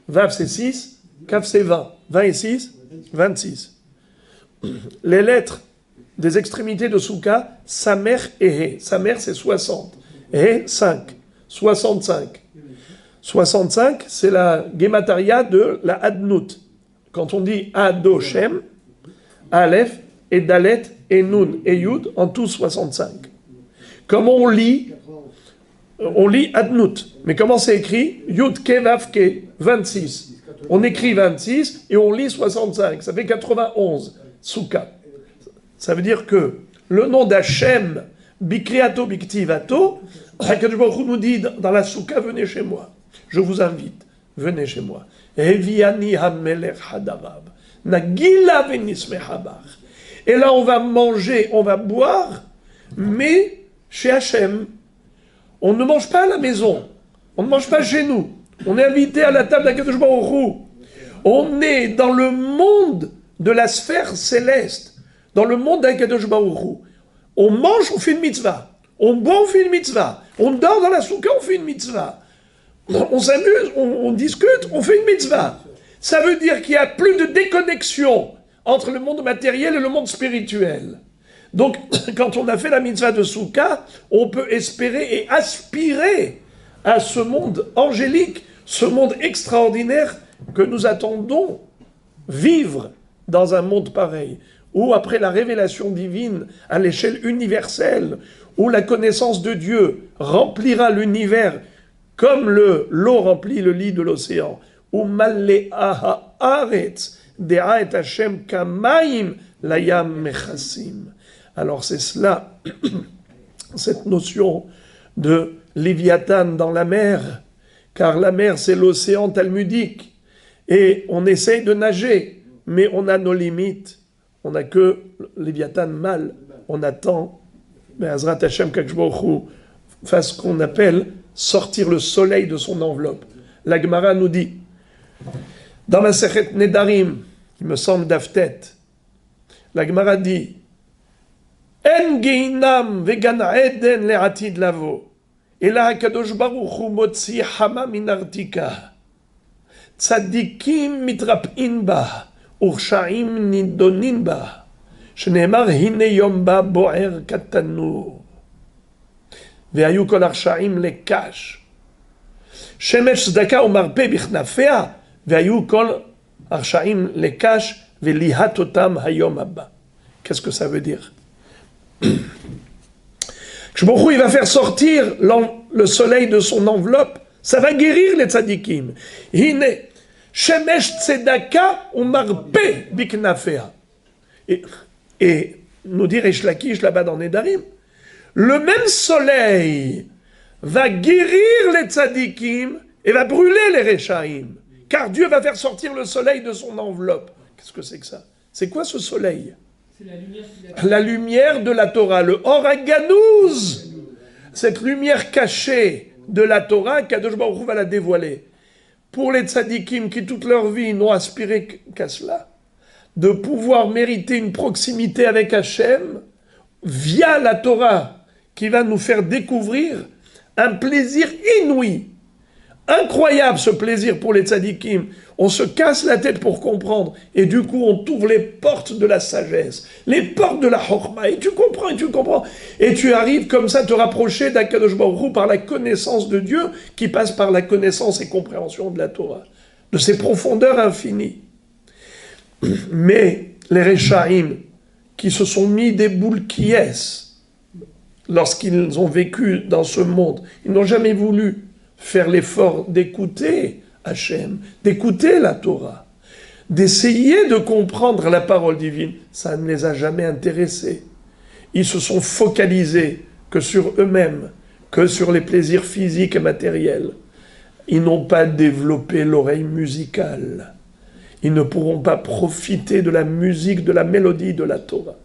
Vav c'est 6, Kaf c'est 20. 20 et 6, 26. Les lettres des extrémités de Soukha, Samer et He. Samer c'est 60. He, 5. 65. 65, c'est la Gemataria de la Adnout. Quand on dit Adoshem, Aleph et Dalet et Nun et Yud, en tout 65. Comment on lit Adnout. Mais comment c'est écrit? Yud Ke Vav Ke, 26. On écrit 26 et on lit 65. Ça fait 91. Soukha. Ça veut dire que le nom d'Hachem, Bikriato Biktivato, Hakadosh Baruch Hu nous dit dans la Soukha, venez chez moi. Je vous invite, venez chez moi. Eviani hamelech hadarab, nagila venismehabach. Et là, on va manger, on va boire, mais chez Hachem. On ne mange pas à la maison. On ne mange pas chez nous. On est invité à la table d'Hakadosh Baruch Hu. On est dans le monde de la sphère céleste, dans le monde d'Hakadosh Baruch Hu. On mange, on fait une mitzvah. On boit, on fait une mitzvah. On dort dans la soukha, on fait une mitzvah. On s'amuse, on discute, on fait une mitzvah. Ça veut dire qu'il n'y a plus de déconnexion entre le monde matériel et le monde spirituel. Donc, quand on a fait la mitzvah de soukha, on peut espérer et aspirer à ce monde angélique, ce monde extraordinaire que nous attendons vivre dans un monde pareil, où après la révélation divine à l'échelle universelle, où la connaissance de Dieu remplira l'univers comme l'eau remplit le lit de l'océan, où malle'a haaretz de'a et Hashem kamaim layam mechasim. Alors c'est cela, cette notion de Léviathan dans la mer, car la mer c'est l'océan talmudique, et on essaye de nager, mais on a nos limites, on n'a que Léviathan mâle, on attend, mais Azrat Hashem Kakshbochu fasse ce qu'on appelle sortir le soleil de son enveloppe. La Gemara nous dit, dans la Sechet Nedarim, il me semble d'Aftet, la Gemara dit, En geinam vegan eden le'atid lavo, ela hakadosh baruch hu motzi hama min artika, tzadikim mitrap'in ba, urshaim nidonin ba, shneemar hine yom ba bo'er katanur, ve'ayu kol arshaim lekash, shemesh tzedaka umarpe bichnafea, ve'ayu kol arshaim lekash, ve'lihat otam hayom haba. Qu'est-ce que ça veut dire? Shbochou, il va faire sortir le soleil de son enveloppe, ça va guérir les tzadikim. Hine, shemesh tzedaka umarpe biknafea. Et nous dit Reish Lakish là-bas dans Nedarim, le même soleil va guérir les tzadikim et va brûler les Rechaim. Car Dieu va faire sortir le soleil de son enveloppe. Qu'est-ce que c'est que ça? C'est quoi ce soleil? C'est la lumière de la Torah, le Or HaGanouz. Cette lumière cachée de la Torah, Kadosh Baruch Hu va la dévoiler. Pour les tzadikim qui toute leur vie n'ont aspiré qu'à cela, de pouvoir mériter une proximité avec Hachem via la Torah, qui va nous faire découvrir un plaisir inouï. Incroyable ce plaisir pour les tzadikim. On se casse la tête pour comprendre. Et du coup, on t'ouvre les portes de la sagesse, les portes de la chokma. Et tu comprends, et tu comprends. Et tu arrives comme ça à te rapprocher d'Akadosh Baruch Hu par la connaissance de Dieu, qui passe par la connaissance et compréhension de la Torah, de ses profondeurs infinies. Mais les Rechaim, qui se sont mis des boules qui lorsqu'ils ont vécu dans ce monde, ils n'ont jamais voulu faire l'effort d'écouter Hachem, d'écouter la Torah, d'essayer de comprendre la parole divine. Ça ne les a jamais intéressés. Ils se sont focalisés que sur eux-mêmes, que sur les plaisirs physiques et matériels. Ils n'ont pas développé l'oreille musicale. Ils ne pourront pas profiter de la musique, de la mélodie de la Torah.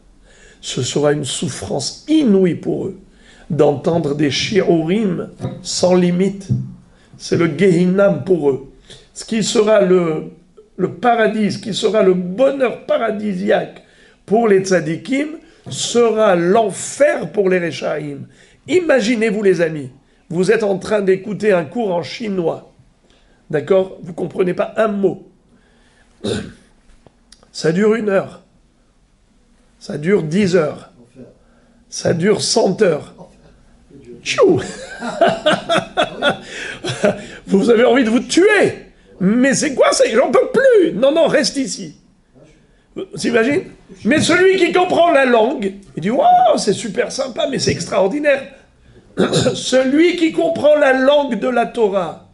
Ce sera une souffrance inouïe pour eux d'entendre des shiurim sans limite. C'est le Gehinam pour eux. Ce qui sera le paradis, ce qui sera le bonheur paradisiaque pour les tzadikim, sera l'enfer pour les Rechaim. Imaginez-vous les amis, vous êtes en train d'écouter un cours en chinois. D'accord? Vous ne comprenez pas un mot. Ça dure 1 heure. Ça dure 10 heures. Ça dure 100 heures. Tchou. Vous avez envie de vous tuer. Mais c'est quoi ça? J'en peux plus. Non, non, reste ici. S'imagine? Mais celui qui comprend la langue, il dit « Waouh, c'est super sympa, mais c'est extraordinaire. » Celui qui comprend la langue de la Torah,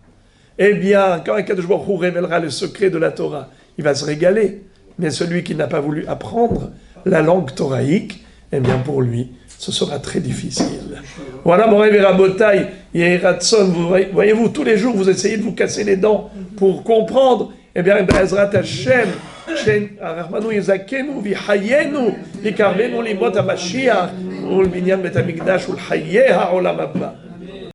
eh bien, quand Akadosh Baruch Hu révélera le secret de la Torah, il va se régaler. Mais celui qui n'a pas voulu apprendre la langue toraïque, eh bien, pour lui, ce sera très difficile. Voilà, mon rêve et Rabotai, Yehiratson, voyez-vous, tous les jours, vous essayez de vous casser les dents pour comprendre. Eh bien, Bezrat Hashem, Arachmanu Yezakenu, Vihayenu, Vikarvenu Limot HaMashiach, Ul Binyan Bet HaMikdash, Ul Hayeh HaOlam Haba.